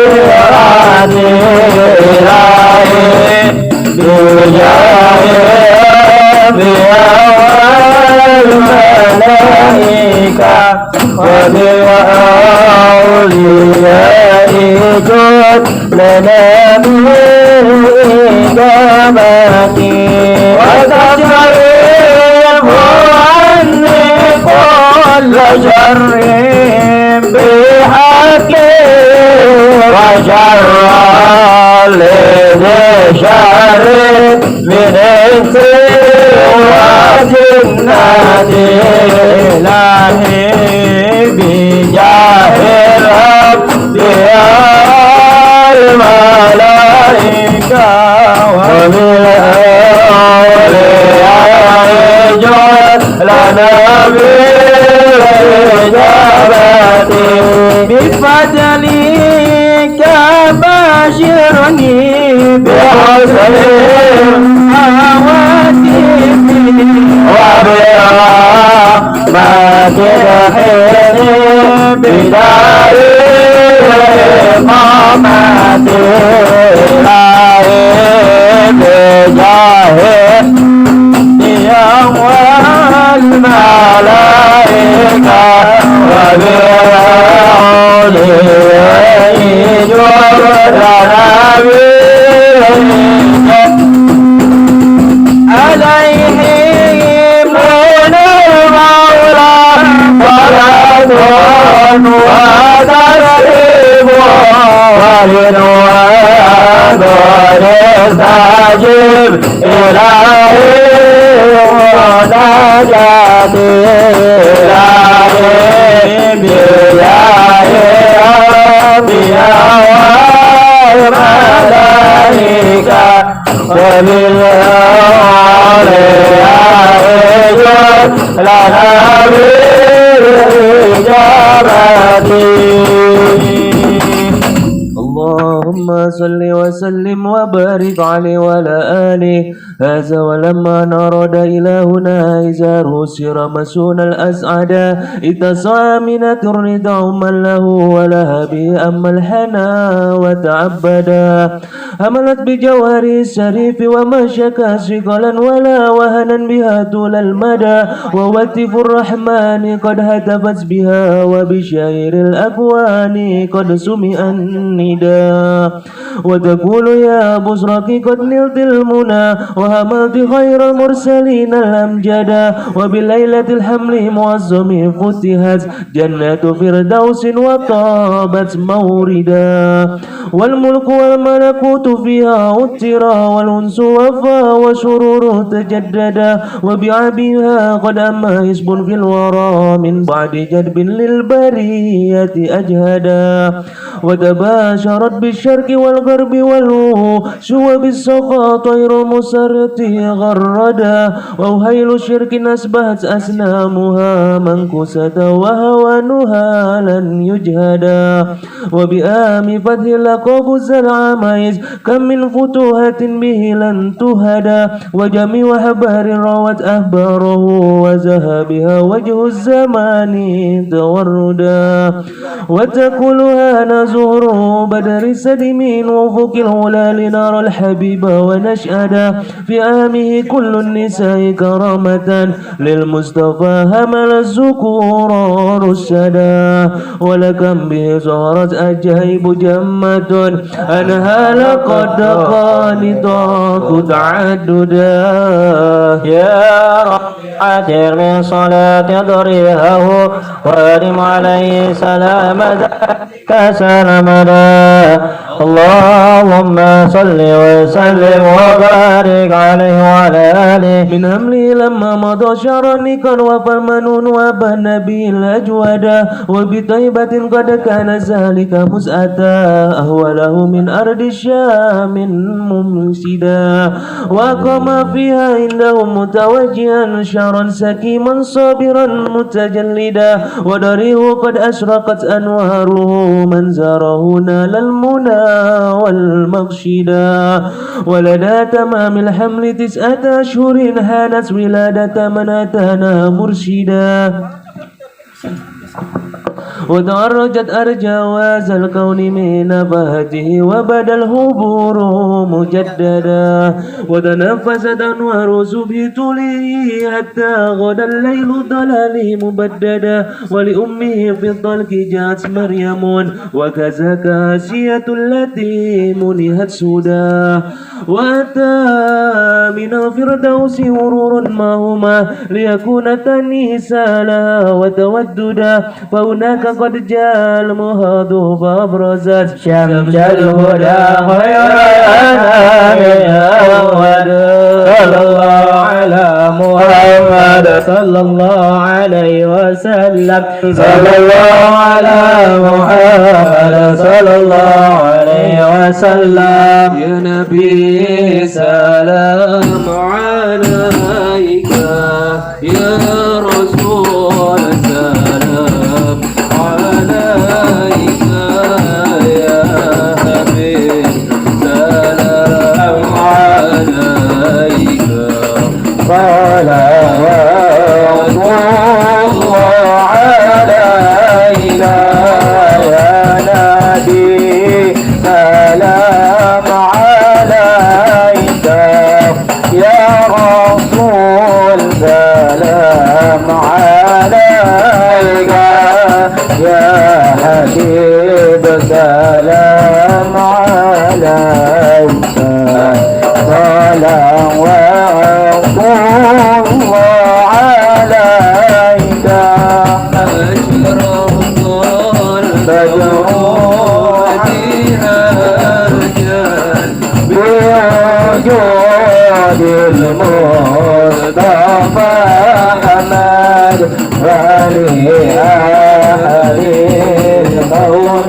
وعشيرتي إلهي بجاه الملائكة وبأولياء جند لنبي وتصرف عني كل شر بحق وشر لذي شر من انس وجنة إلهي بجاه الأنبياء الملائكة وبالأولياء جند لنبي بفضلك باشرني بحسن هواتفي وبرحمتك حيني بدار إقامتي إلهي بجاه والملائكة وبالأولياء جند نبي عليهم من المولى صلاة وتسليم ورضوان يستجيب إلهي مناجاتي إلهي بجاه الأنبياء والملائكة وبالأولياء جند لنبي إجابتي. اللهم صل وسلم وبارك عليه وعلى آله. هذا ولما أراد إلهنا إزاره سر مسون الأسعد اتصى من الرضا من له ولها به أما الحنا وتعبدا هملت بجوهر الشريف وما شكا ثقلا ولا وهنا بها طول المدى ووتف الرحمن قد هتفت بها وبشعير الأكوان قد سمع النداء وتقول يا بصرك قد نلت المنى وهملت خير المرسلين الأمجدا وبليلة الحمل معظم فتحت جنة فردوس وطابت موردا والملك والملكوت فيها أترا والأنس وفا وسرور تجددا وبعبها قد أما حزب في الورى من بعد جدب للبرية أجهدا وتباشرت بالشر الشرق والغرب والشوب السقا طير مسرتي غردا ووهيل الشرك أصبحت أسنامها منكوسة وهوانها لن يجهدا وبآم فتح لقب العمايز كم من فتوحة به لن تهدى وجميع أحبار روت أخباره وذهبها وجه الزمان توردا وتأكلها نزور بدر سدمين وفوق الهلال نار الحبيب ونشأدا في آمه كل النساء كرامة للمصطفى همل الذكور رشدا ولكم به ظهرت أجايب جمة أنها لقد قانطاك تعددا يا رب عتر من صلاة ضريره وادم عليه سلام ذاك سلمدا اللهم صل وسلم وبارك عليه وعلى آله من هملي لما مضى شرني كان وفى المنون وابى النبي الأجودا وبطيبة قد كان ذلك مسأتا أهوله من أرض الشام ممسدا وقام فيها عندهم متوجها شرا سكيما صابرا متجلدا ودريه قد أشرقت أنواره من زاره نال المنى والمغشدا ولدى تمام الحمل 9 أشهر هانت ولادة من أتانا مرشدا وتعرجت أرجاواز الكون من نباته وبدا الهبور مجددا وتنفست أنوار صبح طوله حتى غدا الليل ضلال مبددا ولأمه في الضلك جاءت مريم وكذاك آسية التي منهت سودا وأتى من الفردوس ورور ما هما ليكون تنيسا لها وتوددا فهناك قد جاء المهاد فأبرزت شمس الهدى خير الأنام أول صلى الله على محمد صلى الله عليه وسلم صلى الله على محمد صلى الله عليه وسلم يا نبي سلام عليك يا رسول سلام عليك يا حبيب سلام عليك صلوات الله عليك يا نبي سلام عليك يا رسول سلام عليك يا حبيب سلام عليك صلوات الله عليك أشرف بدر الرجال بوجود المصطفى حمد ولأهل الكون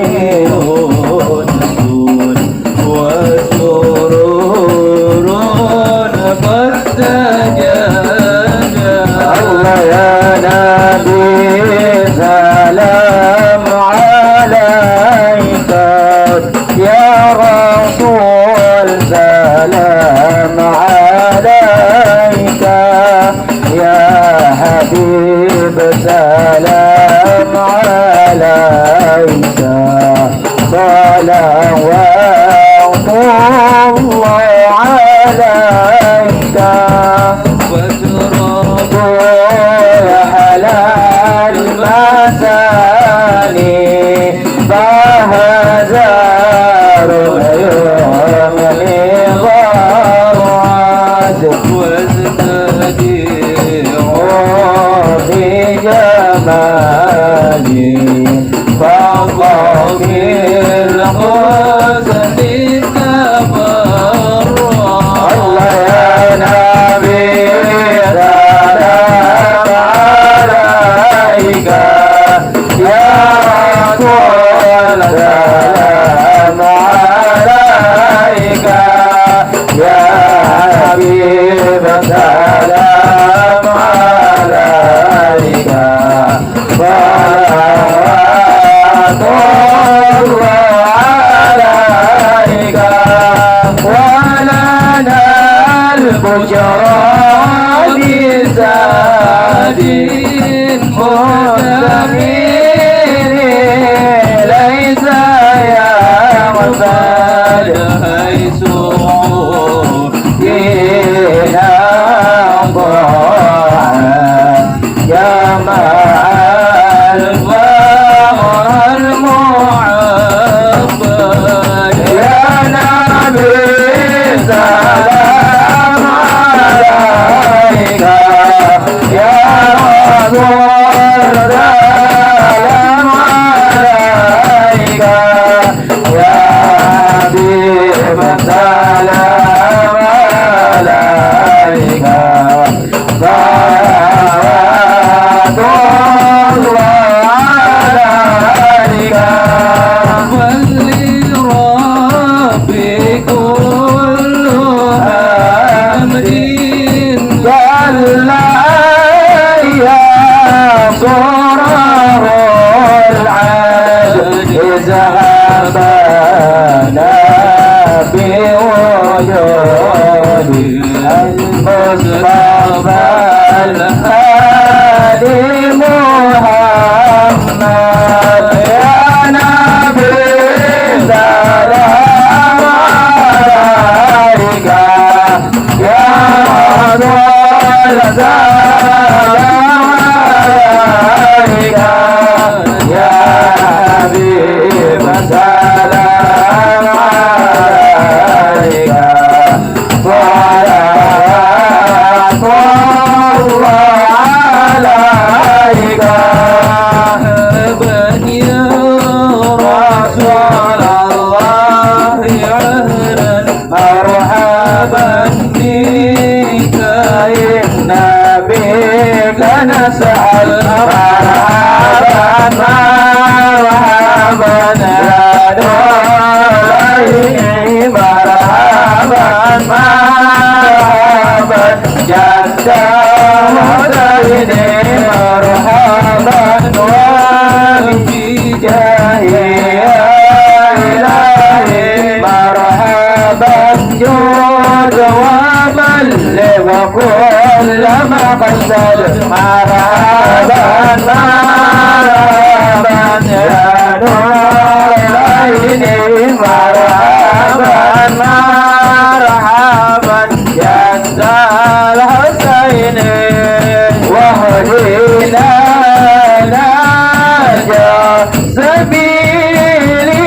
وسرور قد تجلى الله يا نبي سلام عليك يا رسول سلام عليك يا حبيب سلام عليك صلوات الله عليك وتراب يا حلال المثاني فهزار اليوم لغرات وازداديع في جمالي فالله في الحسن تبرع الله يا نبي سلام عليك يا رسول سلام عليك جمع الفخر المعبد يا نبي سلام عليك يا رسول سلام عليك يا حبيب سلام عليك صلوات الله عليك ولربي كل حمد جل صره العجز هبنا بوجود المصطفى الهادي محمد يا نبي سلام عليك يا رسول سلام عليك يا حبيب سلام عليك صلوات الله عليك يا رسول الله أهلا مرحبا بك إنا بك نسأل مرحبا مرحبا مرحبا مرحبا جد مديني مرحبا وبجاه يا إلهي مرحبا جود وبلغ كل مقصد مرحبا مرحبا يا نور العين مرحبا مرحبا يا الحسين وهدينا نجا سبيلي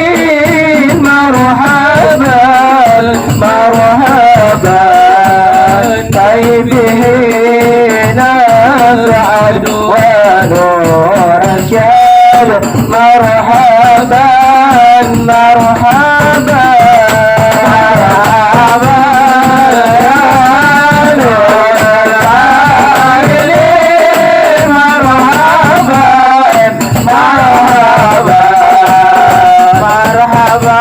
مرحبا مرحبا طيبه نسعد ونور الشاب مرحبا مرحبا مرحبا يا نور العين مرحبا مرحبا مرحبا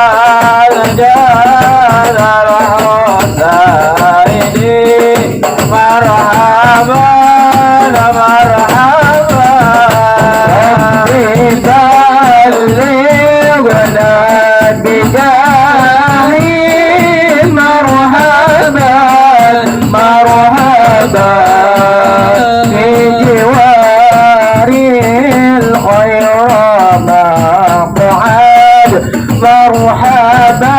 جاد الحسين مرحبا مرحبا بلغنا بجاهي مرحبا مرحبا في جواري الخير مقعد مرحبا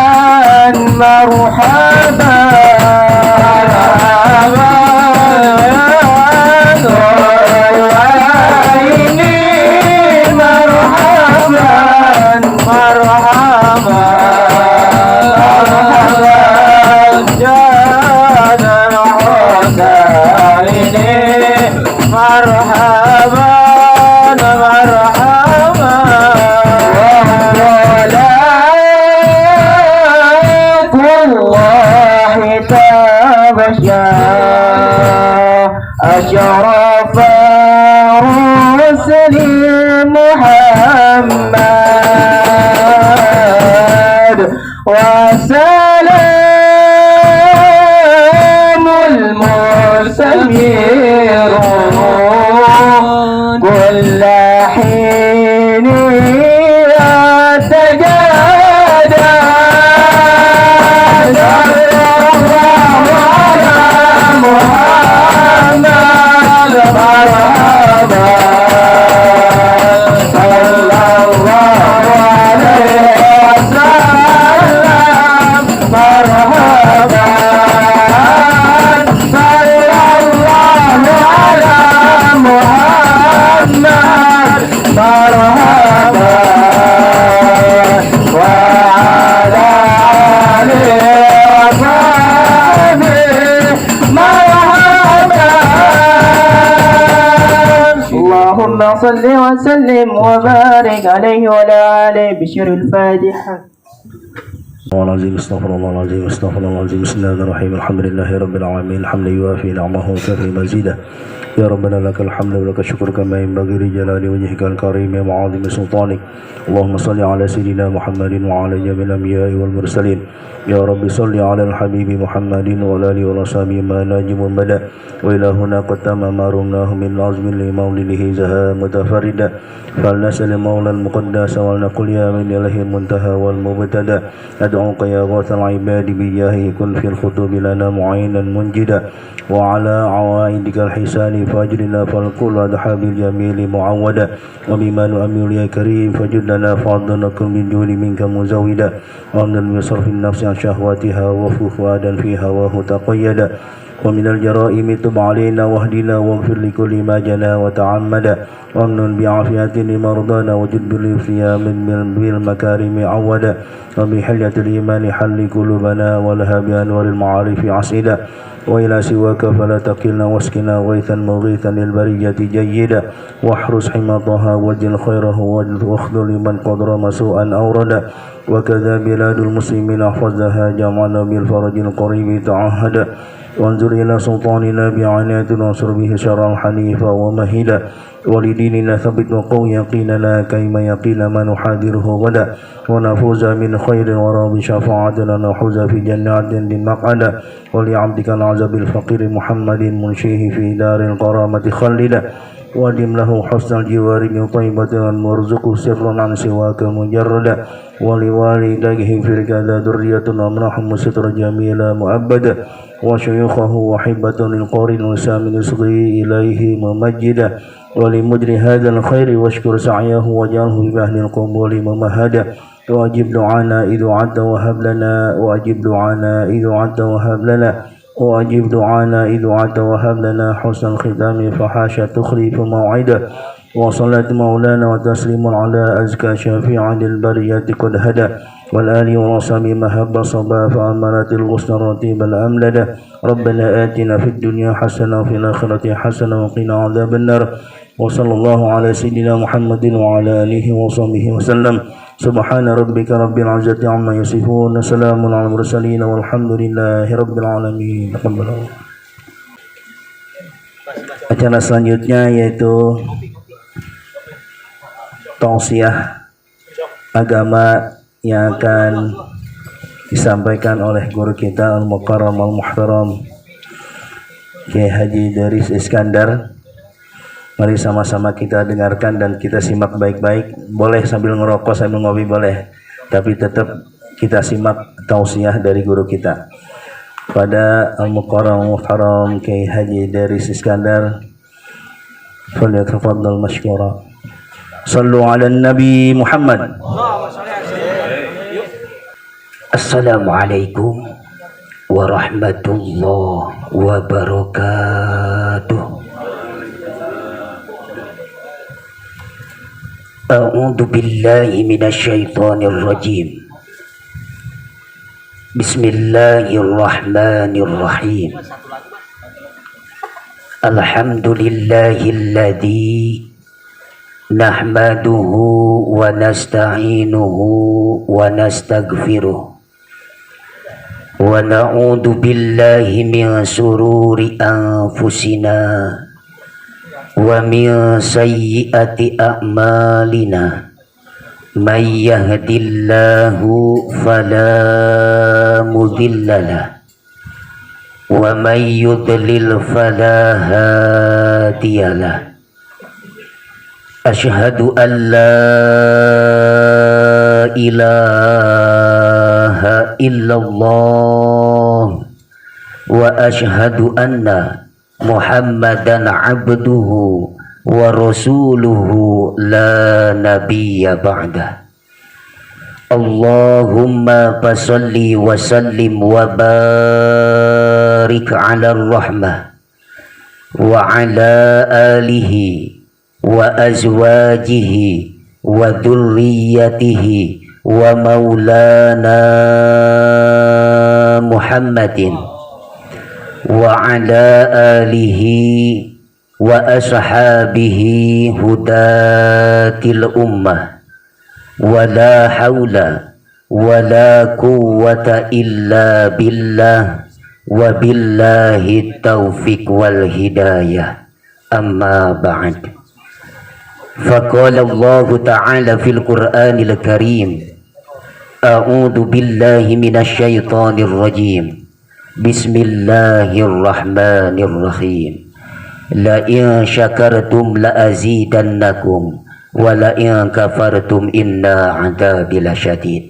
مرحبا مرحبا يا نور العين مرحبا مرحبا مرحبا جاد الحسين مرحبا مرحبا وملاك الله تغشى أشرف رسل محمد وسلام المرسلين كل حين يتجادى صلى الله على محمد مرحبا صلى الله عليه وسلم مرحبا صلى الله على محمد اللهم صل وسلم وبارك عليه وعلى آله بشر الفاتحة. العظيم استغفر الله العظيم استغفر الله العظيم بسم الله الرحمن الرحيم الحمد لله رب العالمين الحمد يوافي نعمه وكافي مزيدا يا ربنا لك الحمد ولك الشكر كما ينبغي لجلال وجهك الكريم وعظيم سلطانك اللهم صل على سيدنا محمد وعلى جميع الانبياء والمرسلين يا رب صل على الحبيب محمد وعلى اله وصحبه ما ناجم بدا والى هنا قد تم ما رمناه من عزم لمولده زها متفردا فلنسأل المولى المقدس ولنقل يا من إله المنتهى والمبتدى ندعوك يا غوث العباد بجاهه كن في الخطوب لنا معينا منجدا وعلى عوائدك الحسان فاجرنا فالكل أضحى بالجميل معودا وبما نؤمل يا كريم فجد لنا فضلا كن من جود منك مزودا ومن بصرف النفس عن شهواتها وفؤادا في هواه تقيدا ومن الجرائم تب علينا واهدنا واغفر لكل ما جنى وتعمد وامن بعافية لمرضانا وجد بالإفياء بالمكارم عودا وبحلية الإيمان حل قلوبنا ولها بأنوار المعارف عسيدا وإلى سواك فلا تقلنا واسكنا غيثا مغيثا للبرية جيدا واحرس حماطها وجل خيره واخذل من قدر مسوءا أوردا وكذا بلاد المسلمين احفظها جمعنا بالفرج القريب تعهدا وانظر إلى سلطاننا بعناية وانصر به شرا حنيفا ومهدا ولديننا ثبت وقو يقيننا كيما يقين ما نحاذره غدا ونفوز من خير ورا بشفاعتنا نحوز في جنات للمقعد ولعبدك العزب الفقير محمد منشيه في دار القرامة خلدا وادم له حسن الجوار من طيبة وارزقه سرا عن سواك مجردا ولوالديه في كذا ذرية وامنحهم ستر جميلا مؤبدا وشيوخه وحبة للقارن وسام يصغي إليه ممجدا ولمدر هذا الخير واشكر سعيه واجعله بأهل القبول ممهدا وأجب دعانا إذ عدت وهب لنا وأجب دعانا إذ عدت وهب لنا وأجب دعانا إذ عدت وهب لنا حسن الختام فحاشا تخلف موعدا وصلاة مولانا وتسليم على أزكى شفيع للبرية قد هدى والآل وصحبه مهب صبا فأمرت الغصن الرتيب الأملدة ربنا آتنا في الدنيا حسنة وفي الآخرة حسنة وقنا عذاب النار وصلى الله على سيدنا محمد وعلى آله وصحبه وسلم سبحان ربك رب العزة عما يصفون سلام على المرسلين والحمد لله رب العالمين. Acara selanjutnya yaitu tausiah agama yang akan disampaikan oleh guru kita Al-Mukarram Al-Muhtaram Kiai Haji Daris Iskandar. Mari sama-sama kita dengarkan dan kita simak baik-baik. Boleh sambil ngerokok sambil ngopi boleh, tapi tetap kita simak tausiah dari guru kita. Pada Al-Mukarram Al-Muhtaram Kiai Haji Daris Iskandar, falyatafaddal mashkura. Sallu ala Nabi Muhammad. Assalamualaikum warahmatullahi wabarakatuh. A'udzu billahi minasyaitonir rajim. Bismillahirrahmanirrahim. Alhamdulillahilladzi nahmaduhu wa nasta'inuhu wa nastaghfiruh wa na'udzu billahi min sururi anfusina wa min sayyiati a'malina may yahdillahu fala mudhillalah wa may yudlil fala hadiyalah. Asyhadu an la ilaha illallah wa asyhadu anna Muhammadan abduhu wa rasuluhu la nabiyya ba'dah. Allahumma fasalli wa sallim wa barik ala rahmah wa ala alihi wa azwajihi wa dhurriyyatihi wa maulana Muhammadin wa ala alihi وأصحابه هداة الأمة ولا حول ولا قوة إلا بالله وبالله التوفيق والهداية أما بعد فقال الله تعالى في القرآن الكريم أعوذ بالله من الشيطان الرجيم بسم الله الرحمن الرحيم لئن شكرتم لأزيدنكم ولئن كفرتم إن عذابي لشديد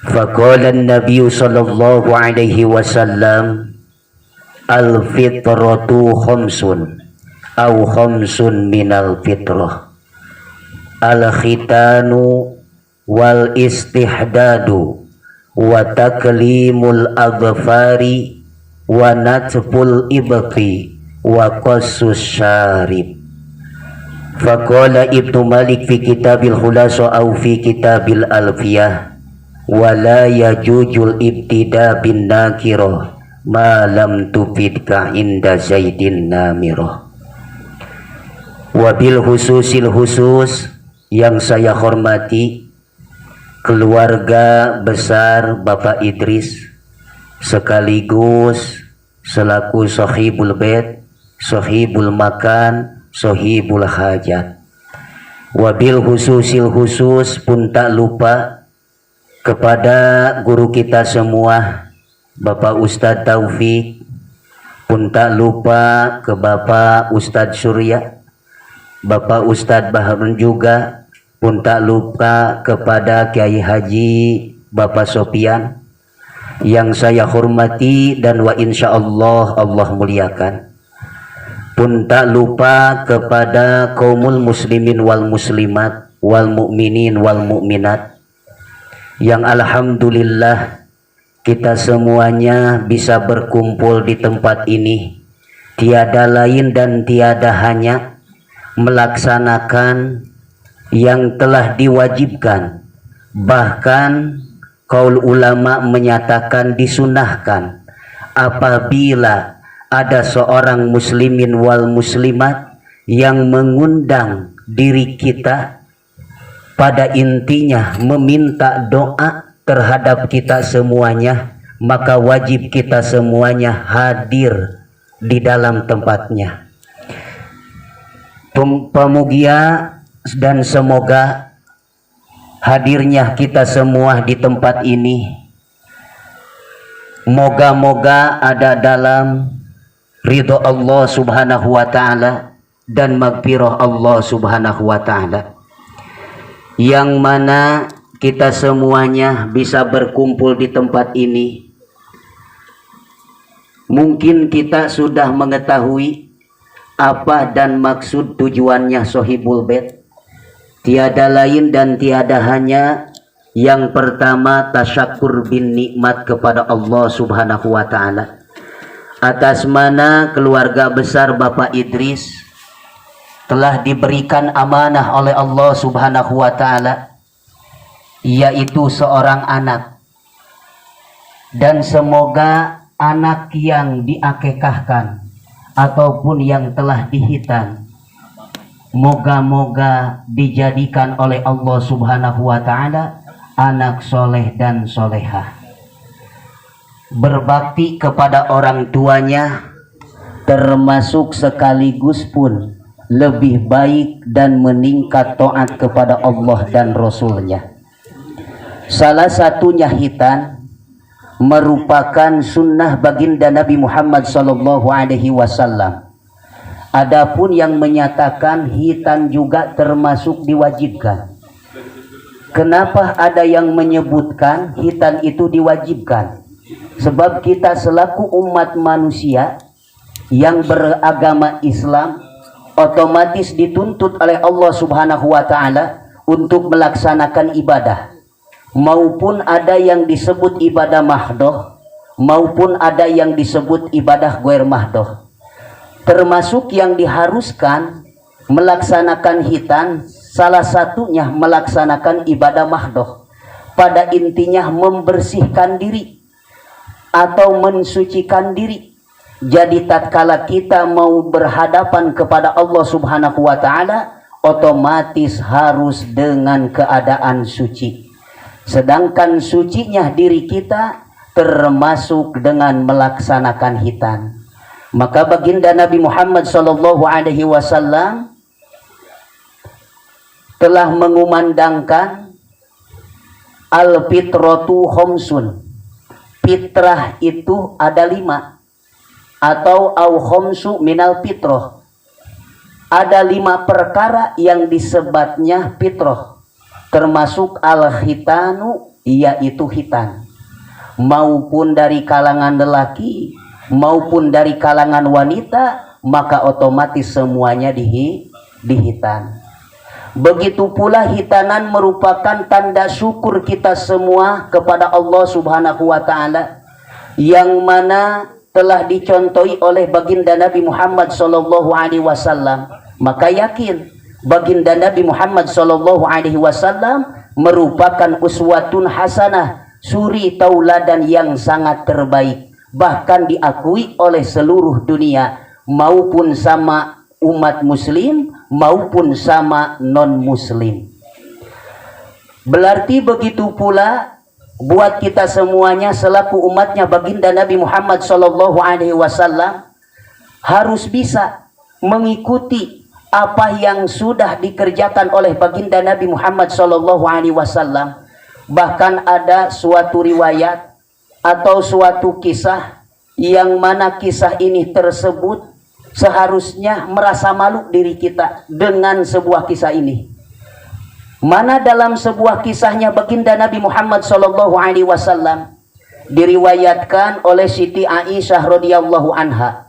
فقال النبي صلى الله عليه وسلم الفطرة خمس أو خمس من الفطرة الختان والاستحداد وتكليم الأظفار ونتف الإبط وقص الشارب فقال ابن مالك في كتاب الخلاصة أو في كتاب الألفية ولا يجوز الابتداء بالناكرة ما لم تفدك عند زيد النامرة. Wabil khususil khusus yang saya hormati keluarga besar Bapak Idris sekaligus selaku sahibul bait, sahibul makan, sahibul hajat. Wabil khususil khusus pun tak lupa kepada guru kita semua Bapak Ustadz Taufik, pun tak lupa ke Bapak Ustadz Surya, Bapak Ustadz Baharun juga, pun tak lupa kepada Kiai Haji Bapak Sopian yang saya hormati dan wa insyaallah Allah muliakan. Pun tak lupa kepada kaumul muslimin wal muslimat wal mu'minin wal mu'minat yang alhamdulillah kita semuanya bisa berkumpul di tempat ini tiada lain dan tiada hanya melaksanakan yang telah diwajibkan, bahkan kaul ulama menyatakan disunahkan apabila ada seorang muslimin wal muslimat yang mengundang diri kita pada intinya meminta doa terhadap kita semuanya, maka wajib kita semuanya hadir di dalam tempatnya. Pemugia dan semoga hadirnya kita semua di tempat ini moga-moga ada dalam ridho Allah subhanahu wa ta'ala dan magfirah Allah subhanahu wa ta'ala, yang mana kita semuanya bisa berkumpul di tempat ini. Mungkin kita sudah mengetahui apa dan maksud tujuannya Sohibul Bait. Tiada lain dan tiada hanya yang pertama tasyakur bin nikmat kepada Allah subhanahu wa ta'ala, atas mana keluarga besar Bapak Idris telah diberikan amanah oleh Allah subhanahu wa ta'ala, yaitu seorang anak. Dan semoga anak yang diakekahkan ataupun yang telah dihitan, moga-moga dijadikan oleh Allah subhanahu wa ta'ala anak soleh dan solehah, berbakti kepada orang tuanya, termasuk sekaligus pun lebih baik dan meningkat taat kepada Allah dan Rasulnya. Salah satunya hitan merupakan sunnah baginda Nabi Muhammad sallallahu alaihi wasallam. Adapun yang menyatakan hitan juga termasuk diwajibkan. Kenapa ada yang menyebutkan hitan itu diwajibkan? Sebab kita selaku umat manusia yang beragama Islam otomatis dituntut oleh Allah subhanahu wa ta'ala untuk melaksanakan ibadah, maupun ada yang disebut ibadah mahdoh maupun ada yang disebut ibadah ghair mahdoh. Termasuk yang diharuskan melaksanakan hitan, salah satunya melaksanakan ibadah mahdoh, pada intinya membersihkan diri atau mensucikan diri Jadi tatkala kita mau berhadapan kepada Allah Subhanahu wa taala, otomatis harus dengan keadaan suci. Sedangkan sucinya diri kita termasuk dengan melaksanakan hitan. Maka baginda Nabi Muhammad sallallahu alaihi wasallam telah mengumandangkan al-fitratu khamsun. Fitrah itu ada 5, atau au khamsu minal fitrah. Ada 5 perkara yang disebutnya fitrah, termasuk al-khitanu, yaitu hitan, maupun dari kalangan lelaki maupun dari kalangan wanita, maka otomatis semuanya dihitan. Begitu pula hitanan merupakan tanda syukur kita semua kepada Allah Subhanahu wa taala, yang mana telah dicontohi oleh baginda Nabi Muhammad sallallahu alaihi wasallam. Maka yakin baginda Nabi Muhammad sallallahu alaihi wasallam merupakan uswatun hasanah, suri tauladan yang sangat terbaik, bahkan diakui oleh seluruh dunia, maupun sama umat muslim maupun sama non muslim. Berarti begitu pula buat kita semuanya selaku umatnya baginda Nabi Muhammad sallallahu alaihi wasallam harus bisa mengikuti apa yang sudah dikerjakan oleh baginda Nabi Muhammad sallallahu alaihi wasallam. Bahkan ada suatu riwayat atau suatu kisah yang mana kisah ini tersebut seharusnya merasa malu diri kita dengan sebuah kisah ini. Mana dalam sebuah kisahnya baginda Nabi Muhammad sallallahu alaihi wasallam diriwayatkan oleh Siti Aisyah radhiyallahu anha.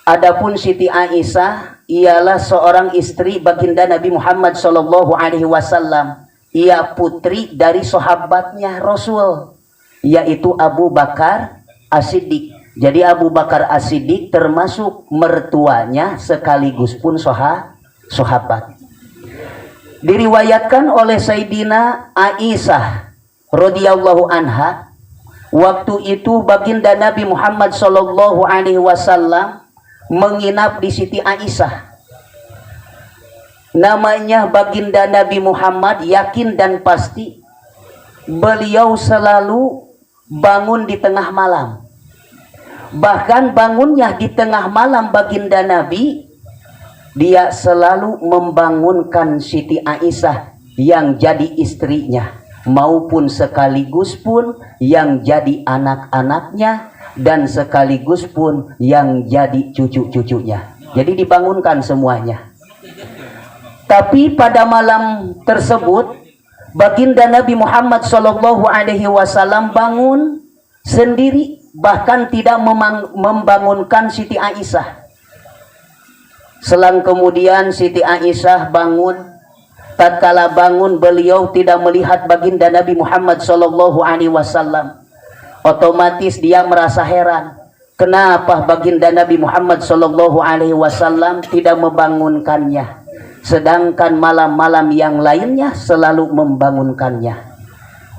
Adapun Siti Aisyah ialah seorang istri baginda Nabi Muhammad sallallahu alaihi wasallam. Ia putri dari sahabatnya Rasul, yaitu Abu Bakar As-Siddiq. Jadi Abu Bakar As-Siddiq termasuk mertuanya sekaligus pun sahabat. Diriwayatkan oleh Sayyidina Aisyah radhiyallahu anha, waktu itu baginda Nabi Muhammad sallallahu alaihi wasallam menginap di Siti Aisyah. Namanya baginda Nabi Muhammad, yakin dan pasti beliau selalu bangun di tengah malam. Bahkan bangunnya di tengah malam baginda Nabi, dia selalu membangunkan Siti Aisyah yang jadi istrinya, maupun sekaligus pun yang jadi anak-anaknya, dan sekaligus pun yang jadi cucu-cucunya. Jadi dibangunkan semuanya. Tapi pada malam tersebut baginda Nabi Muhammad sallallahu alaihi wasallam bangun sendiri, bahkan tidak membangunkan Siti Aisyah. Selang kemudian Siti Aisyah bangun. Tatkala bangun, beliau tidak melihat baginda Nabi Muhammad sallallahu alaihi wasallam. Otomatis dia merasa heran, kenapa baginda Nabi Muhammad sallallahu alaihi wasallam tidak membangunkannya, sedangkan malam-malam yang lainnya selalu membangunkannya.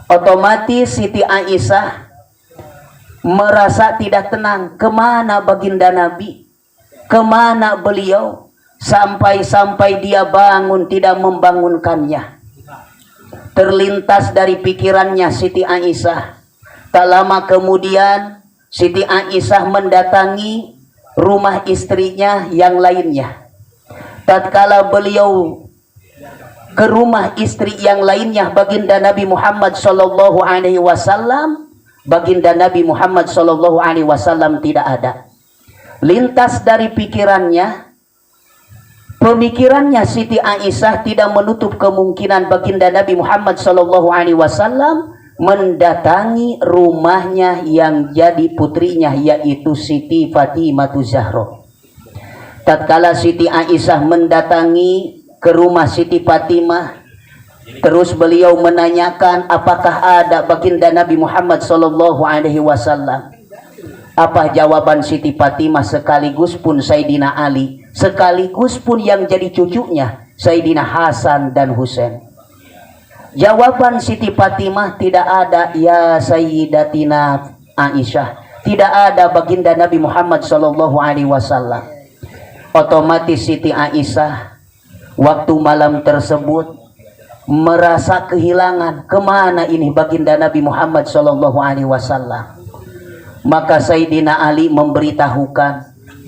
Otomatis Siti Aisyah merasa tidak tenang, kemana baginda Nabi, kemana beliau, sampai-sampai dia bangun tidak membangunkannya. Terlintas dari pikirannya Siti Aisyah. Tak lama kemudian Siti Aisyah mendatangi rumah istrinya yang lainnya. Tatkala beliau ke rumah istri yang lainnya baginda Nabi Muhammad sallallahu alaihi wasallam, baginda Nabi Muhammad sallallahu alaihi wasallam tidak ada. Lintas dari pemikirannya Siti Aisyah tidak menutup kemungkinan baginda Nabi Muhammad sallallahu alaihi wasallam mendatangi rumahnya yang jadi putrinya, yaitu Siti Fatimah Zahra. Tatkala Siti Aisyah mendatangi ke rumah Siti Fatimah, terus beliau menanyakan apakah ada baginda Nabi Muhammad sallallahu alaihi wasallam. Apa jawaban Siti Fatimah sekaligus pun Sayyidina Ali, sekaligus pun yang jadi cucunya Sayyidina Hasan dan Husain? Jawaban Siti Fatimah tidak ada, ya Sayyidatina Aisyah. tidak ada baginda Nabi Muhammad sallallahu alaihi wasallam. Otomatis Siti Aisyah waktu malam tersebut merasa kehilangan, kemana ini baginda Nabi Muhammad sallallahu alaihi wasallam. Maka Sayyidina Ali memberitahukan,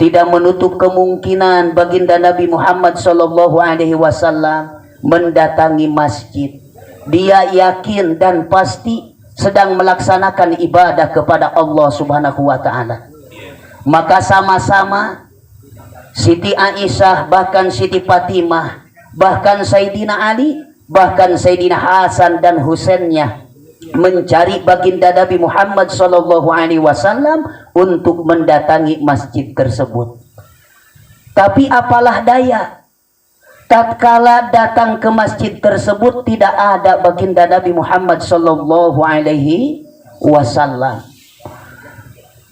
tidak menutup kemungkinan baginda Nabi Muhammad sallallahu alaihi wasallam mendatangi masjid. Dia yakin dan pasti sedang melaksanakan ibadah kepada Allah Subhanahu wa taala. Maka sama-sama Siti Aisyah, bahkan Siti Fatimah, bahkan Sayyidina Ali, bahkan Sayyidina Hasan dan Husainnya mencari baginda Nabi Muhammad sallallahu alaihi wasallam untuk mendatangi masjid tersebut. Tapi apalah daya, tatkala datang ke masjid tersebut tidak ada baginda Nabi Muhammad sallallahu alaihi wasallam.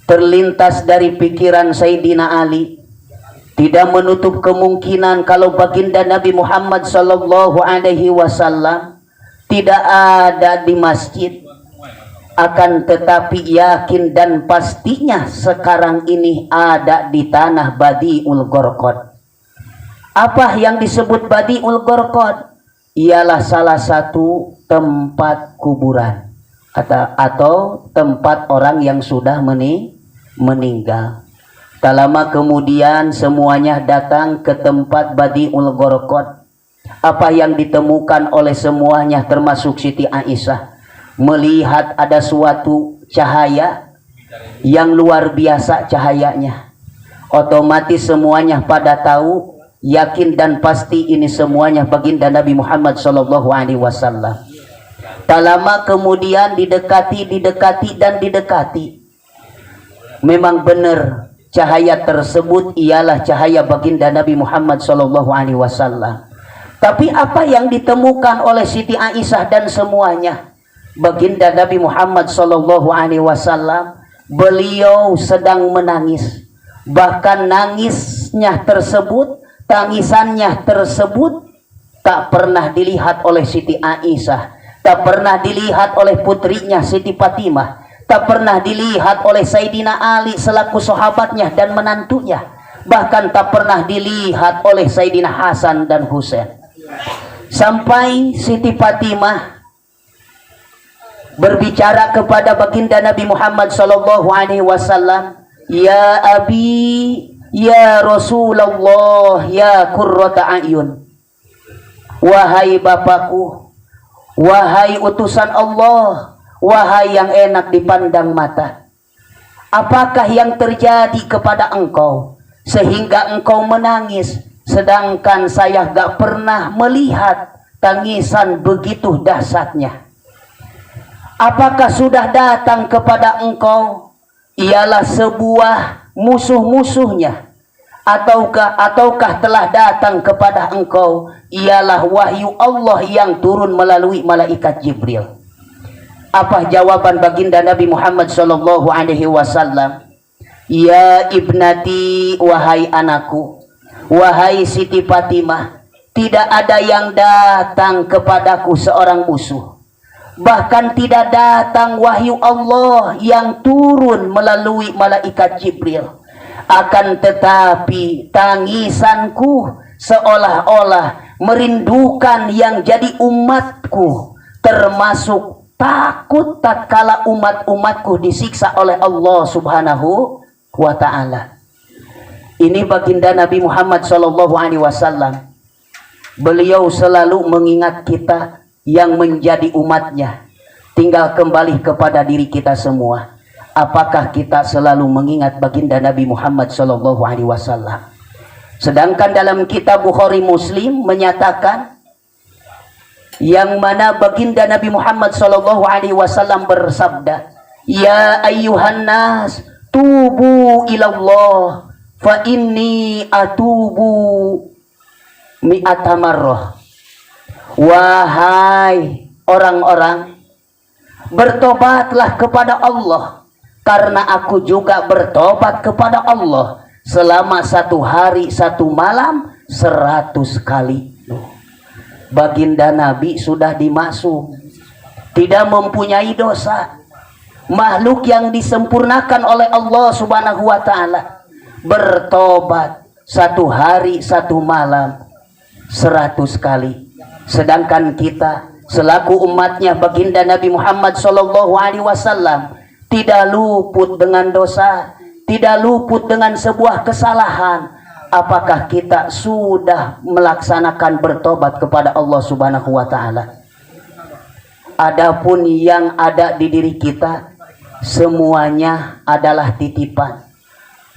Terlintas dari pikiran Sayyidina Ali, tidak menutup kemungkinan kalau baginda Nabi Muhammad sallallahu alaihi wasallam tidak ada di masjid. Akan tetapi yakin dan pastinya sekarang ini ada di tanah Badiul Gharqad. Apa yang disebut Badiul Gharqad? Ialah salah satu tempat kuburan atau tempat orang yang sudah meninggal. Tak lama kemudian semuanya datang ke tempat Badiul Gharqad. Apa yang ditemukan oleh semuanya termasuk Siti Aisyah, melihat ada suatu cahaya yang luar biasa cahayanya. Otomatis semuanya pada tahu, yakin dan pasti ini semuanya baginda Nabi Muhammad sallallahu alaihi wasallam. Tak lama kemudian didekati dan didekati. Memang benar cahaya tersebut ialah cahaya baginda Nabi Muhammad sallallahu alaihi wasallam. Tapi apa yang ditemukan oleh Siti Aisyah dan semuanya, baginda Nabi Muhammad sallallahu alaihi wasallam, beliau sedang menangis. Bahkan nangisnya tersebut, tangisannya tersebut tak pernah dilihat oleh Siti Aisyah, tak pernah dilihat oleh putrinya Siti Fatimah, tak pernah dilihat oleh Sayyidina Ali selaku sahabatnya dan menantunya, bahkan tak pernah dilihat oleh Sayyidina Hasan dan Husain. Sampai Siti Fatimah berbicara kepada baginda Nabi Muhammad sallallahu alaihi wasallam, "Ya Abi, ya Rasulullah, ya Qurrata A'yun." Wahai bapakku, wahai utusan Allah, wahai yang enak dipandang mata, apakah yang terjadi kepada engkau sehingga engkau menangis, sedangkan saya gak pernah melihat tangisan begitu dahsyatnya? Apakah sudah datang kepada engkau ialah sebuah musuh-musuhnya, ataukah telah datang kepada engkau ialah wahyu Allah yang turun melalui malaikat Jibril? Apa jawaban baginda Nabi Muhammad sallallahu alaihi wasallam? Ya ibnati, wahai anakku, wahai Siti Fatimah, tidak ada yang datang kepadaku seorang musuh. Bahkan tidak datang wahyu Allah yang turun melalui malaikat Jibril. Akan tetapi tangisanku seolah-olah merindukan yang jadi umatku, termasuk takut tatkala umat-umatku disiksa oleh Allah Subhanahu wa ta'ala. Ini baginda Nabi Muhammad sallallahu alaihi wasallam. Beliau selalu mengingat kita yang menjadi umatnya. Tinggal kembali kepada diri kita semua. Apakah kita selalu mengingat baginda Nabi Muhammad sallallahu alaihi wasallam? Sedangkan dalam kitab Bukhari Muslim menyatakan yang mana baginda Nabi Muhammad sallallahu alaihi wasallam bersabda, "Ya ayyuhan nas, tubu ilallah fa inni atubu mi'ata marrah." Wahai orang-orang, bertobatlah kepada Allah, karena aku juga bertobat kepada Allah selama 1 hari 1 malam 100 kali. Baginda Nabi sudah dimaksum, tidak mempunyai dosa. makhluk yang disempurnakan oleh Allah Subhanahu wa Ta'ala, bertobat 1 hari 1 malam 100 kali. Sedangkan kita selaku umatnya baginda Nabi Muhammad SAW tidak luput dengan dosa, tidak luput dengan sebuah kesalahan. Apakah kita sudah melaksanakan bertobat kepada Allah Subhanahu wa Ta'ala? Adapun yang ada di diri kita semuanya adalah titipan.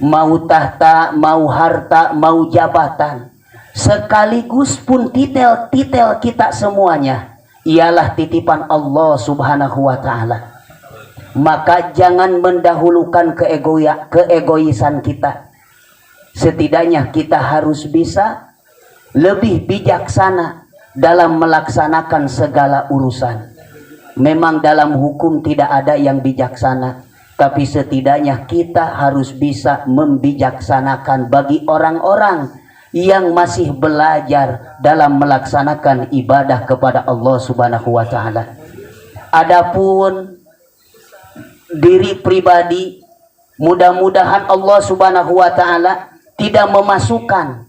Mau tahta, mau harta, mau jabatan, sekaligus pun titel-titel kita semuanya ialah titipan Allah Subhanahu wa Ta'ala. Maka jangan mendahulukan keegoisan kita. Setidaknya kita harus bisa lebih bijaksana dalam melaksanakan segala urusan. Memang dalam hukum tidak ada yang bijaksana, tapi setidaknya kita harus bisa membijaksanakan bagi orang-orang yang masih belajar dalam melaksanakan ibadah kepada Allah Subhanahu wa Ta'ala. Adapun diri pribadi, mudah-mudahan Allah Subhanahu wa Ta'ala tidak memasukkan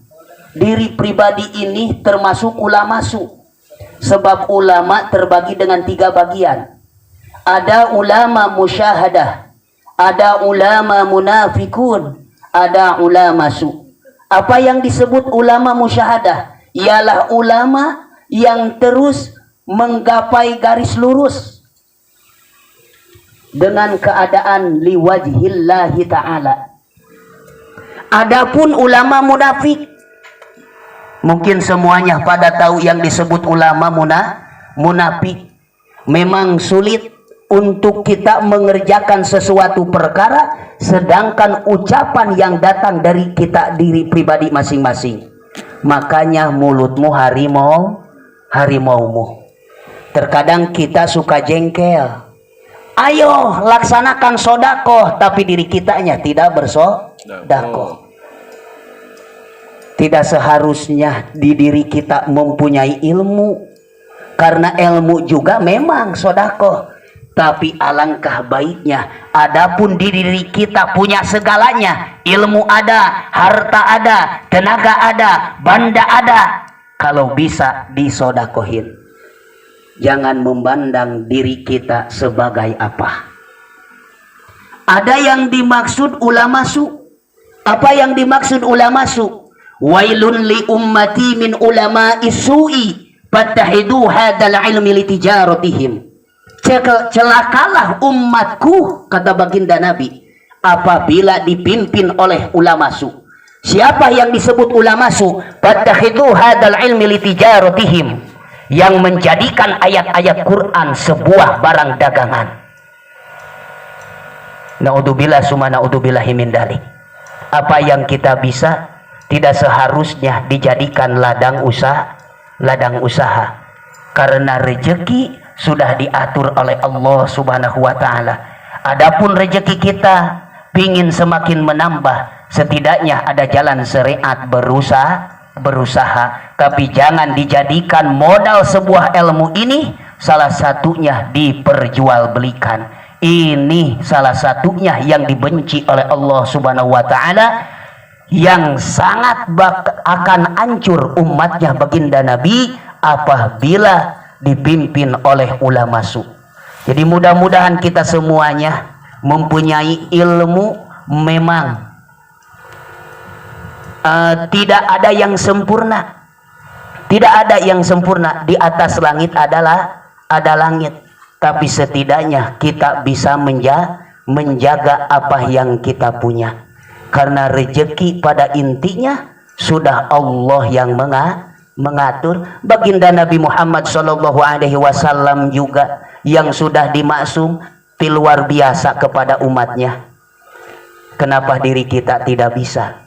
diri pribadi ini termasuk ulama su. Sebab ulama terbagi dengan 3 bagian. Ada ulama musyahadah, ada ulama munafikun, ada ulama su. Apa yang disebut ulama musyahadah? Ialah ulama yang terus menggapai garis lurus dengan keadaan liwajhillahi ta'ala. Adapun ulama munafik, mungkin semuanya pada tahu yang disebut ulama munafik. Memang sulit untuk kita mengerjakan sesuatu perkara sedangkan ucapan yang datang dari kita diri pribadi masing-masing. Makanya mulutmu harimaumu. Terkadang kita suka jengkel. Ayo laksanakan sodakoh, tapi diri kitanya tidak bersodakoh. Tidak seharusnya di diri kita mempunyai ilmu, karena ilmu juga memang sodakoh. Tapi alangkah baiknya adapun di diri kita punya segalanya, ilmu ada, harta ada, tenaga ada, banda ada, kalau bisa disodakohin. Jangan memandang diri kita sebagai apa. Ada yang dimaksud ulama su. Apa yang dimaksud ulama su? Wailun li ummati min ulama isu'i fattahidu hadal ilmi litijaratihim. Celakalah umatku, kata baginda Nabi, apabila dipimpin oleh ulama su. Siapa yang disebut ulama su? Fattahidu hadal ilmi litijaratihim, yang menjadikan ayat-ayat Quran sebuah barang dagangan. Naudzubillah summa naudzubillahi min dzalik. Apa yang kita bisa tidak seharusnya dijadikan ladang usaha. Karena rezeki sudah diatur oleh Allah Subhanahu wa Ta'ala. Adapun rezeki kita pingin semakin menambah, setidaknya ada jalan syariat berusaha, tapi jangan dijadikan modal sebuah ilmu ini salah satunya diperjualbelikan. Ini salah satunya yang dibenci oleh Allah Subhanahu wa Ta'ala, yang sangat akan hancur umatnya baginda Nabi apabila dipimpin oleh ulama su. Jadi mudah-mudahan kita semuanya mempunyai ilmu. Memang tidak ada yang sempurna. Tidak ada yang sempurna. Di atas langit ada langit. Tapi setidaknya kita bisa menjaga apa yang kita punya. Karena rezeki pada intinya sudah Allah yang mengatur. Baginda Nabi Muhammad SAW juga yang sudah dimaksum luar biasa kepada umatnya. Kenapa diri kita tidak bisa?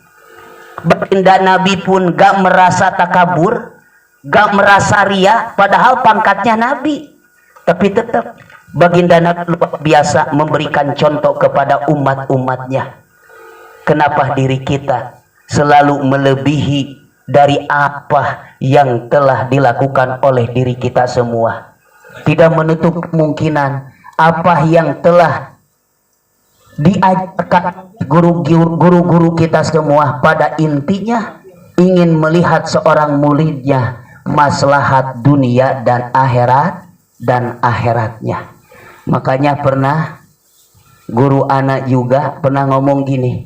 Baginda Nabi pun gak merasa takabur, gak merasa ria, padahal pangkatnya Nabi. Tapi tetap baginda Nabi luar biasa memberikan contoh kepada umat-umatnya. Kenapa diri kita selalu melebihi dari apa yang telah dilakukan oleh diri kita semua? Tidak menutup kemungkinan apa yang telah diajak guru-guru kita semua pada intinya ingin melihat seorang muridnya maslahat dunia dan akhiratnya. Makanya pernah guru anak juga pernah ngomong gini,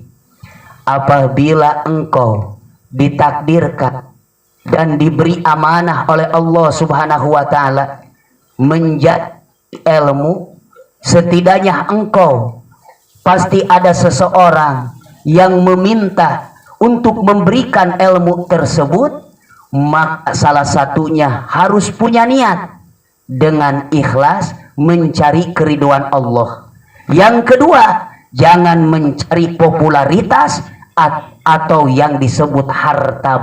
apabila engkau ditakdirkan dan diberi amanah oleh Allah Subhanahu wa taala menjadi ilmu, setidaknya engkau pasti ada seseorang yang meminta untuk memberikan ilmu tersebut, maka salah satunya harus punya niat dengan ikhlas mencari keridhaan Allah. Yang kedua, jangan mencari popularitas atau yang disebut harta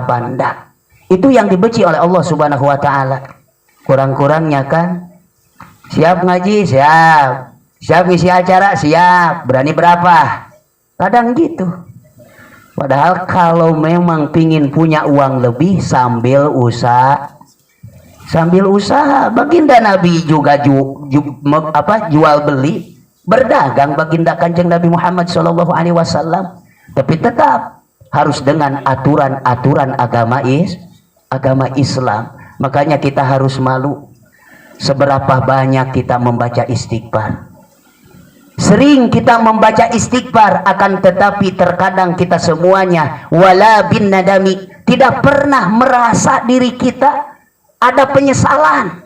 banda. Itu yang dibenci oleh Allah Subhanahu wa taala. Kurang-kurangnya kan, siap ngaji, siap ngisi acara, siap, berani berapa, kadang gitu. Padahal kalau memang pingin punya uang lebih sambil usaha, baginda Nabi juga jual beli, berdagang baginda Kanjeng Nabi Muhammad SAW. Tapi tetap harus dengan aturan-aturan agama Islam. Makanya kita harus malu seberapa banyak kita membaca istighfar. Sering kita membaca istighfar, akan tetapi terkadang kita semuanya wala bin nadami, tidak pernah merasa diri kita ada penyesalan.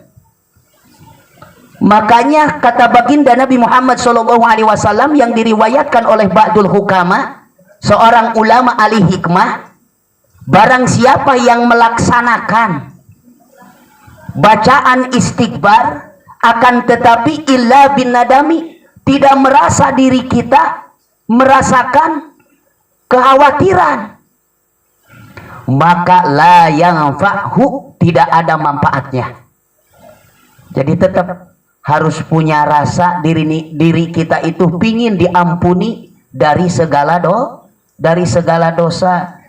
Makanya kata baginda Nabi Muhammad SAW yang diriwayatkan oleh ba'dul hukama, seorang ulama ahli hikmah, barang siapa yang melaksanakan bacaan istighfar akan tetapi illa bin nadami, tidak merasa diri kita merasakan kekhawatiran, maka la yanfa'hu, tidak ada manfaatnya. Jadi tetap harus punya rasa diri kita itu pingin diampuni dari segala dosa.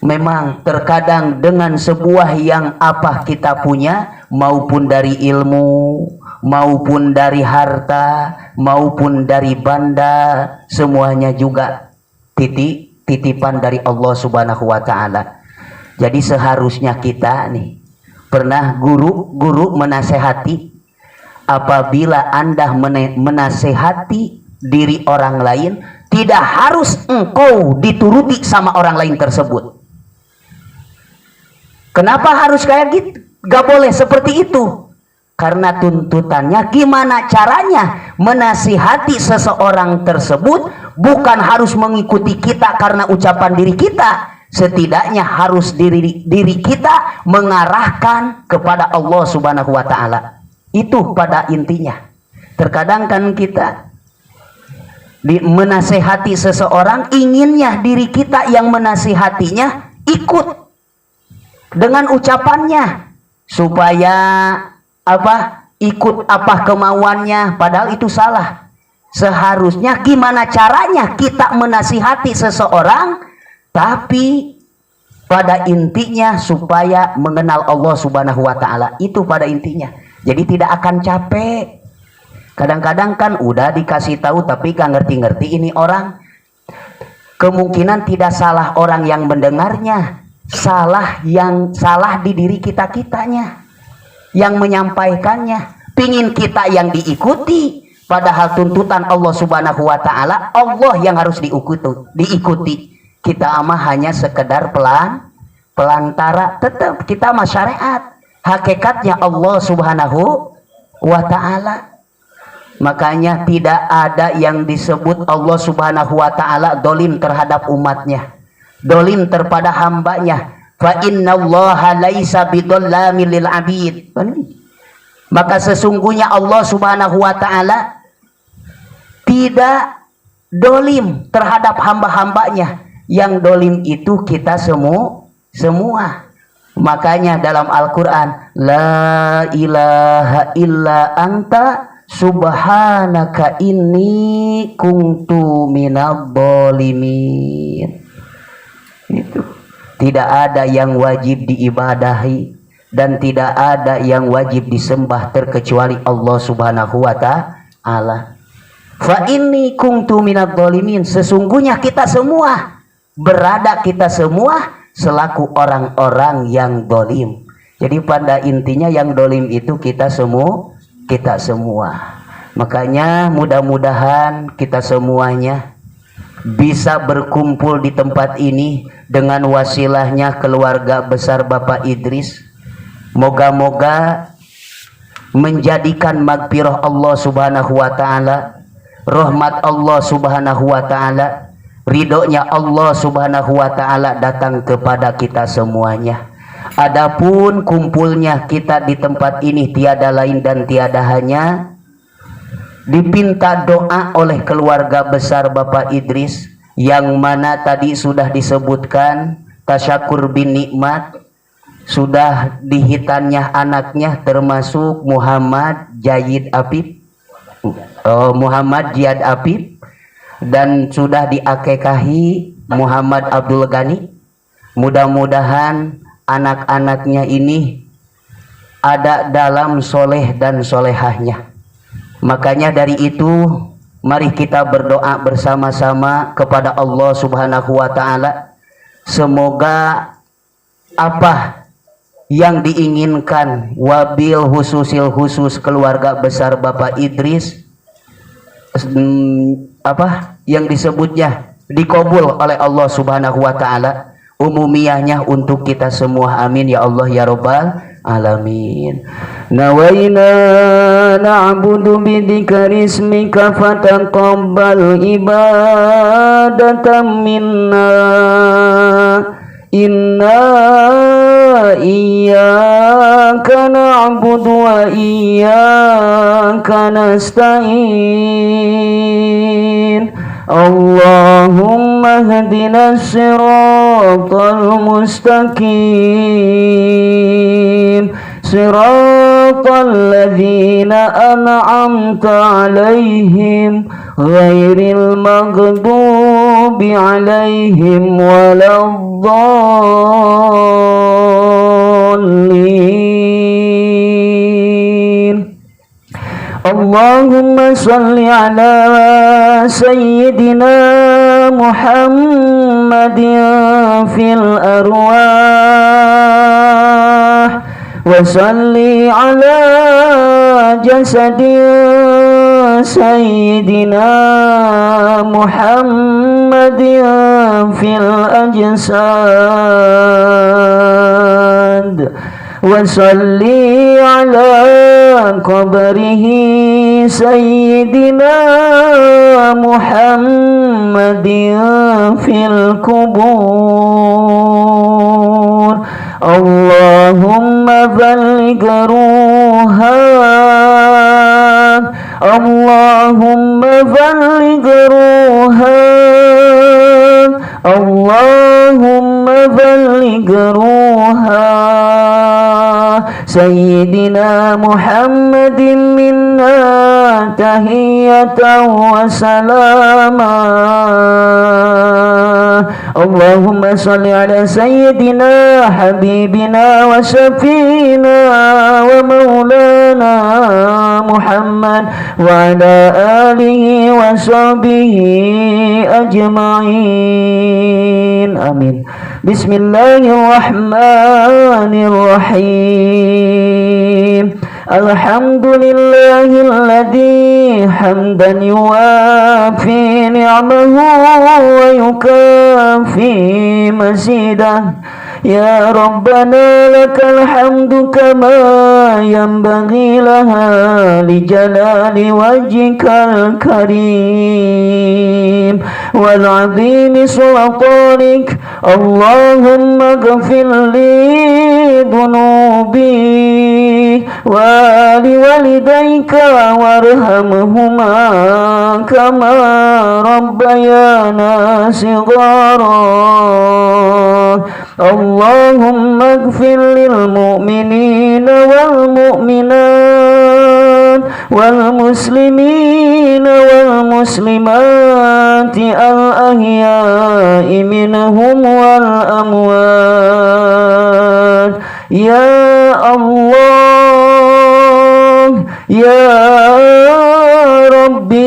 Memang terkadang dengan sebuah yang apa kita punya, maupun dari ilmu, maupun dari harta, maupun dari banda, semuanya juga titipan dari Allah Subhanahu wa taala. Jadi seharusnya kita nih, pernah guru menasehati, apabila Anda menasehati diri orang lain, tidak harus engkau dituruti sama orang lain tersebut. Kenapa harus kayak gitu? Gak boleh seperti itu. Karena tuntutannya gimana caranya menasihati seseorang tersebut, bukan harus mengikuti kita karena ucapan diri kita. Setidaknya harus diri kita mengarahkan kepada Allah Subhanahu wa taala. Itu pada intinya. Terkadang kan kita menasehati seseorang, inginnya diri kita yang menasihatinya ikut dengan ucapannya, supaya ikut kemauannya, padahal itu salah. Seharusnya gimana caranya kita menasihati seseorang, tapi pada intinya supaya mengenal Allah Subhanahu wa taala. Itu pada intinya. Jadi tidak akan capek. Kadang-kadang kan udah dikasih tahu tapi gak ngerti-ngerti ini orang. Kemungkinan tidak salah orang yang mendengarnya, salah di diri kitanya yang menyampaikannya. Pingin kita yang diikuti, padahal tuntutan Allah Subhanahu wa taala, Allah yang harus diikuti. Kita mah hanya sekedar pelantara. Tetap kita mah syariat, hakikatnya Allah Subhanahu wa taala. Makanya tidak ada yang disebut Allah Subhanahu wa taala dolim terhadap umatnya, dolim terhadap hambanya. Fa innallaha laisa bidzallamin lil abid. Maka sesungguhnya Allah Subhanahu wa taala tidak dolim terhadap hamba-hambanya. Yang dolim itu kita semua. Makanya dalam Al-Quran, la ilaha illa anta subhanaka inni kuntu minadh dhalimin. Itu tidak ada yang wajib diibadahi dan tidak ada yang wajib disembah terkecuali Allah Subhanahu wa taala. Fa inni kuntu minadz dzalimin, sesungguhnya kita semua selaku orang-orang yang dolim. Jadi pada intinya yang dolim itu kita semua. Makanya mudah-mudahan kita semuanya bisa berkumpul di tempat ini dengan wasilahnya keluarga besar Bapak Idris. Moga-moga menjadikan magfirah Allah Subhanahu wa taala, rahmat Allah Subhanahu wa taala, ridhonya Allah Subhanahu wa taala datang kepada kita semuanya. Adapun kumpulnya kita di tempat ini tiada lain dan tiada hanya dipinta doa oleh keluarga besar Bapak Idris, yang mana tadi sudah disebutkan tasyakur bin nikmat, sudah dihitannya anaknya termasuk Muhammad Jayid Apip, Muhammad Jiyad Apip, dan sudah diakekahi Muhammad Abdul Ghani. Mudah-mudahan anak-anaknya ini ada dalam soleh dan solehahnya. Makanya dari itu mari kita berdoa bersama-sama kepada Allah Subhanahu wa taala, semoga apa yang diinginkan wabil khusus keluarga besar Bapak Idris, apa yang disebutnya dikabul oleh Allah Subhanahu wa taala, umumiyahnya untuk kita semua. Amin ya Allah ya Rabbal alamin. Nawaina na'budu bidzikri ismika fataqabbal ibadatan minna inna iyyaka na'budu wa iyyaka nasta'in. Allahumma hdina siratal mustaqim, siratal ladzina an'amta alaihim ghairil maghdubi alaihim waladdallin. Allahumma salli ala sayyidina Muhammadin fil arwah wa salli ala jasadi sayyidina Muhammadin fil ajsad wa salli ala qabrihi sayyidina Muhammadin fil kubur. Allahumma balligh ruhan, Allahumma balligh ruhan, Allahumma balligh ruhan sayyidina Muhammadin minna tahiyatan wa salama. Allahumma salli ala sayyidina habibina wa syafiina wa maulana Muhammad wa ala alihi wa sahbihi ajma'in. Amin. Bismillahirrahmanirrahim. Alhamdulillahilladzi hamdan yuwafi ni'amahu wa yukafi mazidah. Ya Rabbana lakal hamdu kama yanbaghi laha li jalali wajhikal karim wal azimi sultanik. Allahumma ghfir li dhunubi wa li walidayka warhamhuma kama rabbayana shighara. Allahumma ighfir lil mu'minina wal mu'minat wal muslimina wal muslimati al ahya'i minhum wal amwat. Ya Allah, Ya Rabbi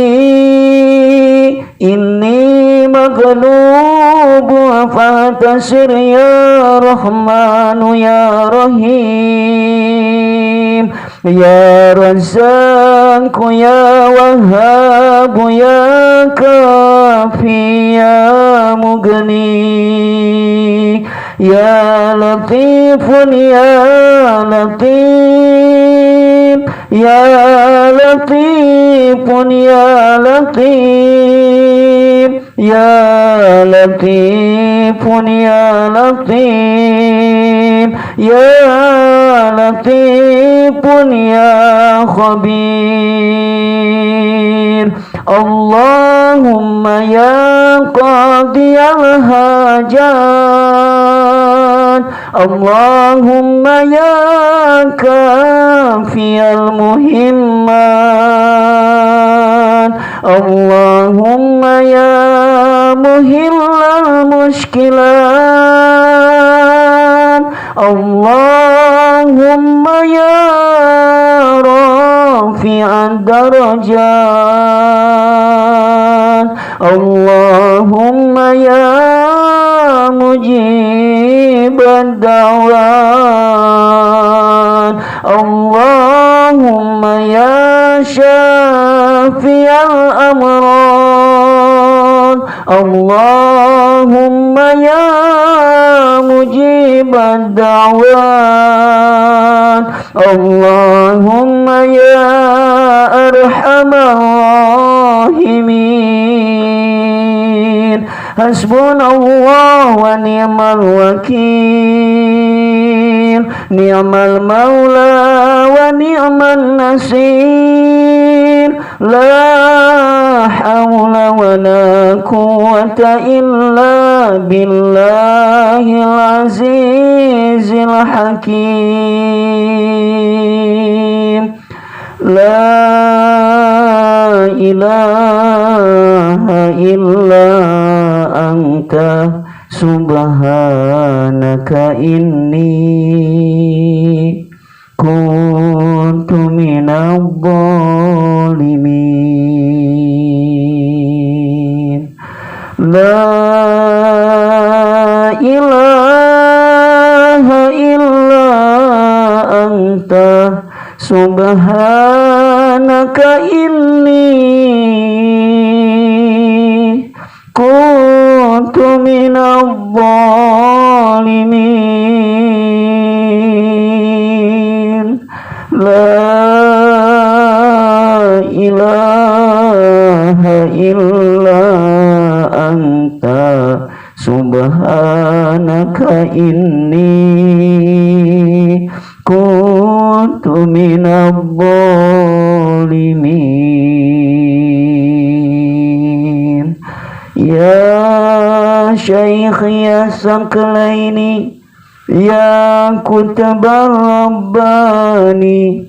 inni maghlub fantasir ya Rahmanu ya Rahim ya Razzaq ya Wahhab ya Kafi ya Mughni ya Latifun ya Latif ya Latifun ya Latif ya Latifun ya Latif ya Latifun ya Khabir Allahumma ya qadiyal hajat Allahumma ya kafiyal muhimmat Allahumma ya muhillal mushkilat Allahumma ya rafi'ad darajat Allahumma ya mujibad da'wat Allahumma ya syafi'al amrad Allahumma ya mujibad da'wat Allahumma ya arhamar rahimin Hasbunallah wa ni'mal wakil Ni'mal maula wa ni'man nasir La hawla wa la quwwata illa billahil azizil hakim La ilaha illa anta subhanaka inni kuntu minadh dhalimin La ilaha illa anta subhanaka inni kuntu minadh dhalimin La ilaha illa anta subhanaka inni kuntu minadh dhalimin Ya Shaykh ya Saklaini Ya Kutabar Rabbani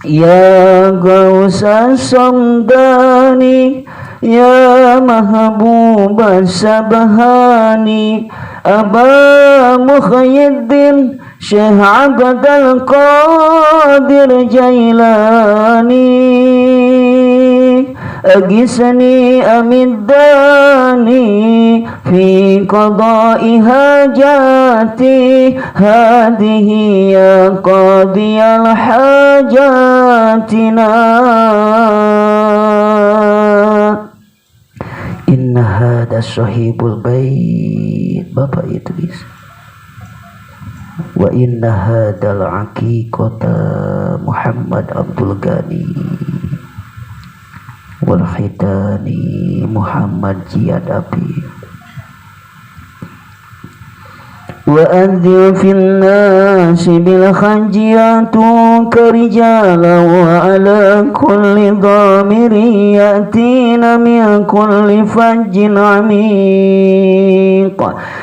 Ya Gausa Samdani Ya Mahbuba Sabhani Aba Mukhyiddin Syekh Abdul Qadir Jailani Agisni amiddani Fi qada'i hajati Hadihi ya qadiyal hajatina Inna hada sahibul bait Bapak Idris Wa inna hadal aqiqata Muhammad Abdul Ghani Wal khitani Muhammad Jiyad Abi Wa adhil fin nasi bil khajiyatu karijala wa ala kulli dhamiri yatina min kulli fajjin amiq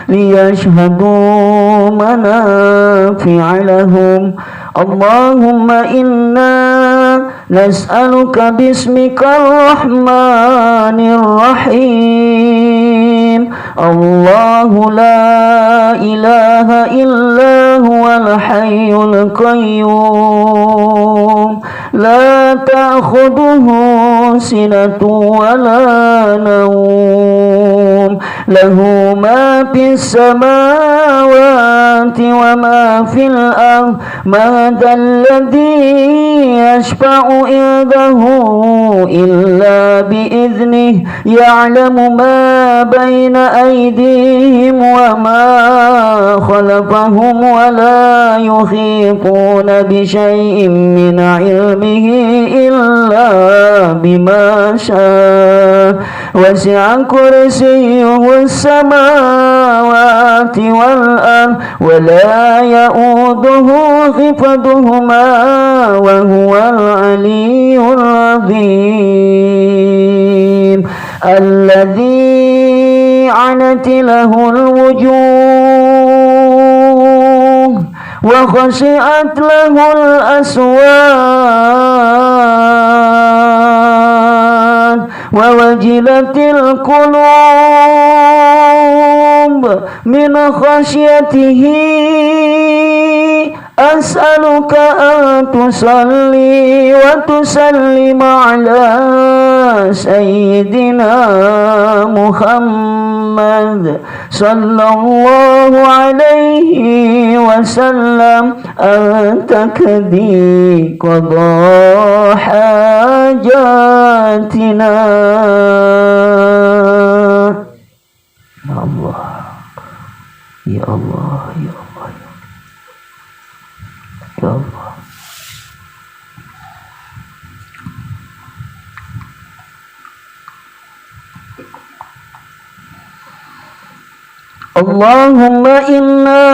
liyashhadu manafi'a lahum Allahumma inna nas'aluka bismikal rahmanir rahim Allahu la ilaha illa huwal hayyul qayyum لا تأخذه سنة ولا نوم له ما في السماوات وما في الأرض من ذا الذي يشفع عنده إلا بإذنه يعلم ما بين أيديهم وما خلفهم ولا يحيطون بشيء من علمه إلا بما شاء وسع كرسيه السماوات والأرض ولا يؤوده حفظهما وهو العلي العظيم الذي عنت له الوجوه وخشعت له الأصوات ووجلت القلوب من خشيته أسألك أن تصلي وتسلم على سيدنا محمد صلى الله عليه وسلم أن تقضي قضاء حاجاتنا. يا الله يا الله يا الله يا الله. اللهم إنا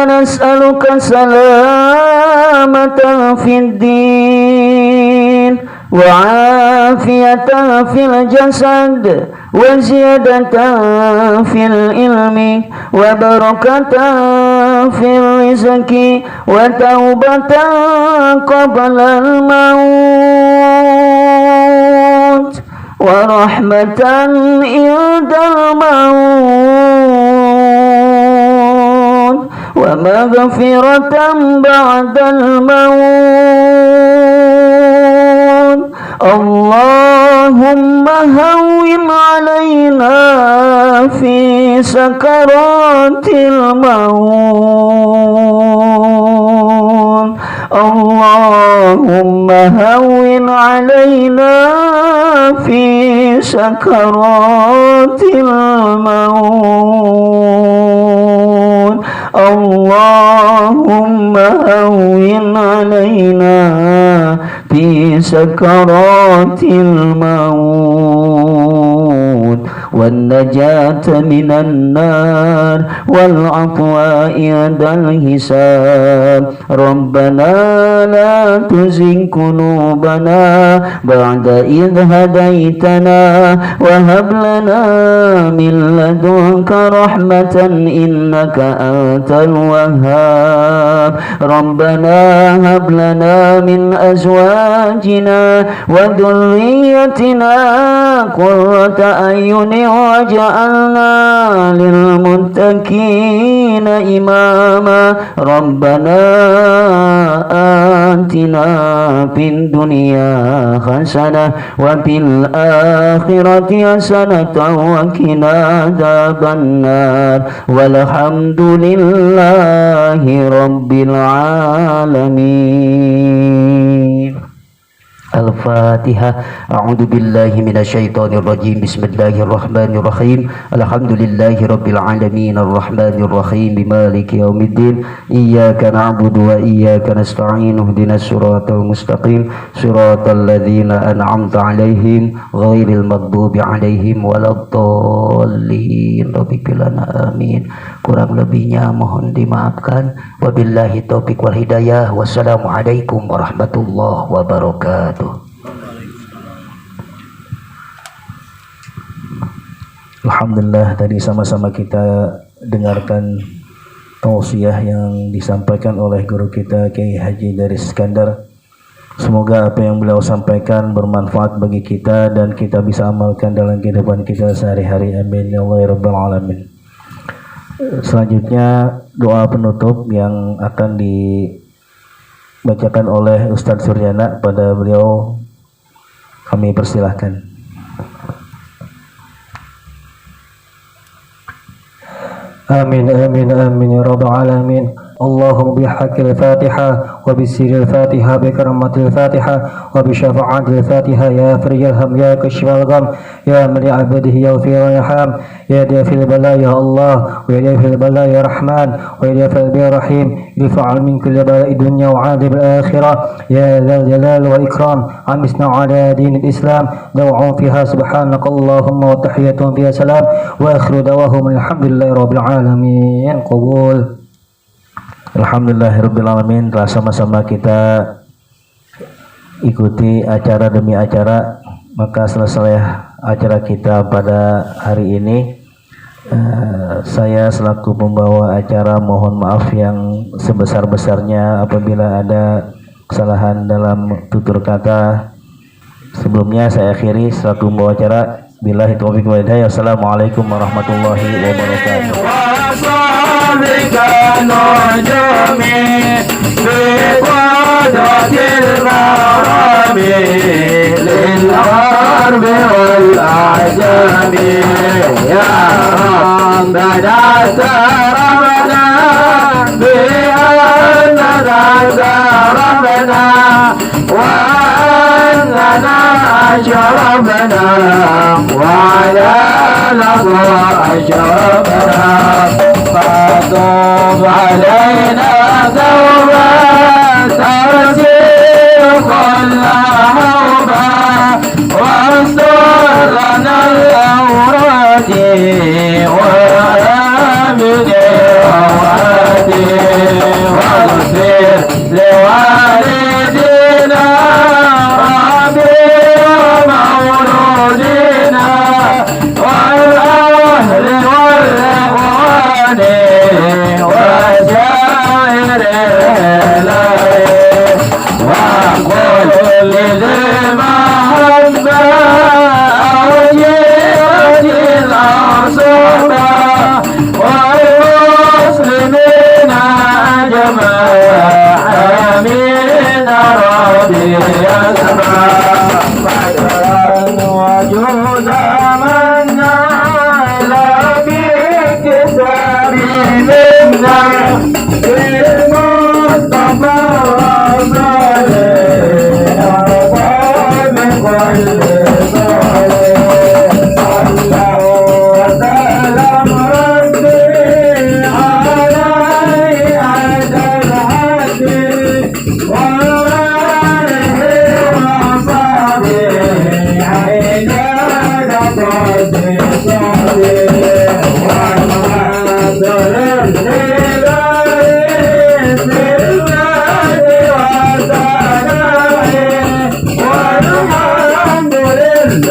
نسألك سلامة في الدين وعافية في الجسد وزيادة في العلم وبركة في الرزق وتوبة قبل الموت ورحمة عند الموت ومغفرة بعد الموت. اللهم هون علينا في سكرات الموت. اللهم هون علينا في سكرات الموت. اللهم هون علينا في سكرات الموت والنجاة من النار والعفو عند الحساب. ربنا لا تزغ قلوبنا بعد إذ هديتنا وهب لنا من لدنك رحمة إنك أنت الوهاب. ربنا هب لنا من أزواجنا وذريتنا قرة أعين واجعلنا للمتقين إماما. ربنا آتنا في الدنيا حسنة وفي الآخرة حسنة وقنا عذاب النار والحمد لله رب العالمين. Al-Fatihah. A'udzu billahi minasyaitonir rajim. Bismillahirrahmanirrahim. Alhamdulillahi rabbil alamin arrahmanir rahim maliki yaumiddin. Iyyaka na'budu wa iyyaka nasta'in. Ihdinas siratal mustaqim. Siratal ladzina an'amta 'alaihim ghairil maghdubi 'alaihim waladdallin. Rabbika lana amin. Kurang lebihnya mohon dimaafkan. Wabillahi taufik wal hidayah. Wassalamualaikum warahmatullahi wabarakatuh. Alhamdulillah, tadi sama-sama kita dengarkan tausiah yang disampaikan oleh guru kita Kiai Haji Daris Iskandar. Semoga apa yang beliau sampaikan bermanfaat bagi kita dan kita bisa amalkan dalam kehidupan kita sehari-hari. Amin ya Allah ya rabbal alamin. Selanjutnya doa penutup yang akan dibacakan oleh Ustadz Suryana. Pada beliau kami persilahkan. آمين آمين آمين يا رب العالمين. اللهم بحق الفاتحة وبسر الفاتحة بكرمة الفاتحة وبشفاعة الفاتحة يا فرج الهم يا كشف الغم يا من عبده يغفر ويرحم يا دافع البلاء يا الله ويا دافع البلاء يا رحمن ويا دافع البلاء يا رحيم ارفع من كل بلاء الدنيا وعذاب الآخرة يا ذا الجلال والإكرام. عمسنا على دين الإسلام دعوا فيها سبحانك اللهم وتحياتهم فيها سلام وآخر دعواهم الحمد لله رب العالمين. قبول. Alhamdulillahirrabbilalamin. Telah sama-sama kita ikuti acara demi acara, maka selesai acara kita pada hari ini, saya selaku pembawa acara mohon maaf yang sebesar-besarnya apabila ada kesalahan dalam tutur kata. Sebelumnya saya akhiri selaku pembawa acara. Billahi taufiq wal hidayah. Assalamualaikum warahmatullahi wabarakatuh. أشربنا وعلى الأضواء أشربنا فطوب علينا ثوبا ترسل كل حوبا واستر لنا الأوراد وآمن رواتي واغفر لوالدينا والأهل والإخوان وسائر الأهل وقل لذي المحبة أوجه الأصابة والمسلمين أجمعين آمين ربي يسمع وجود منا لا بكتاب منا بالمصطفى صالح من كل صالح صلى وسلم ربي عليه عند الحد والحمد لله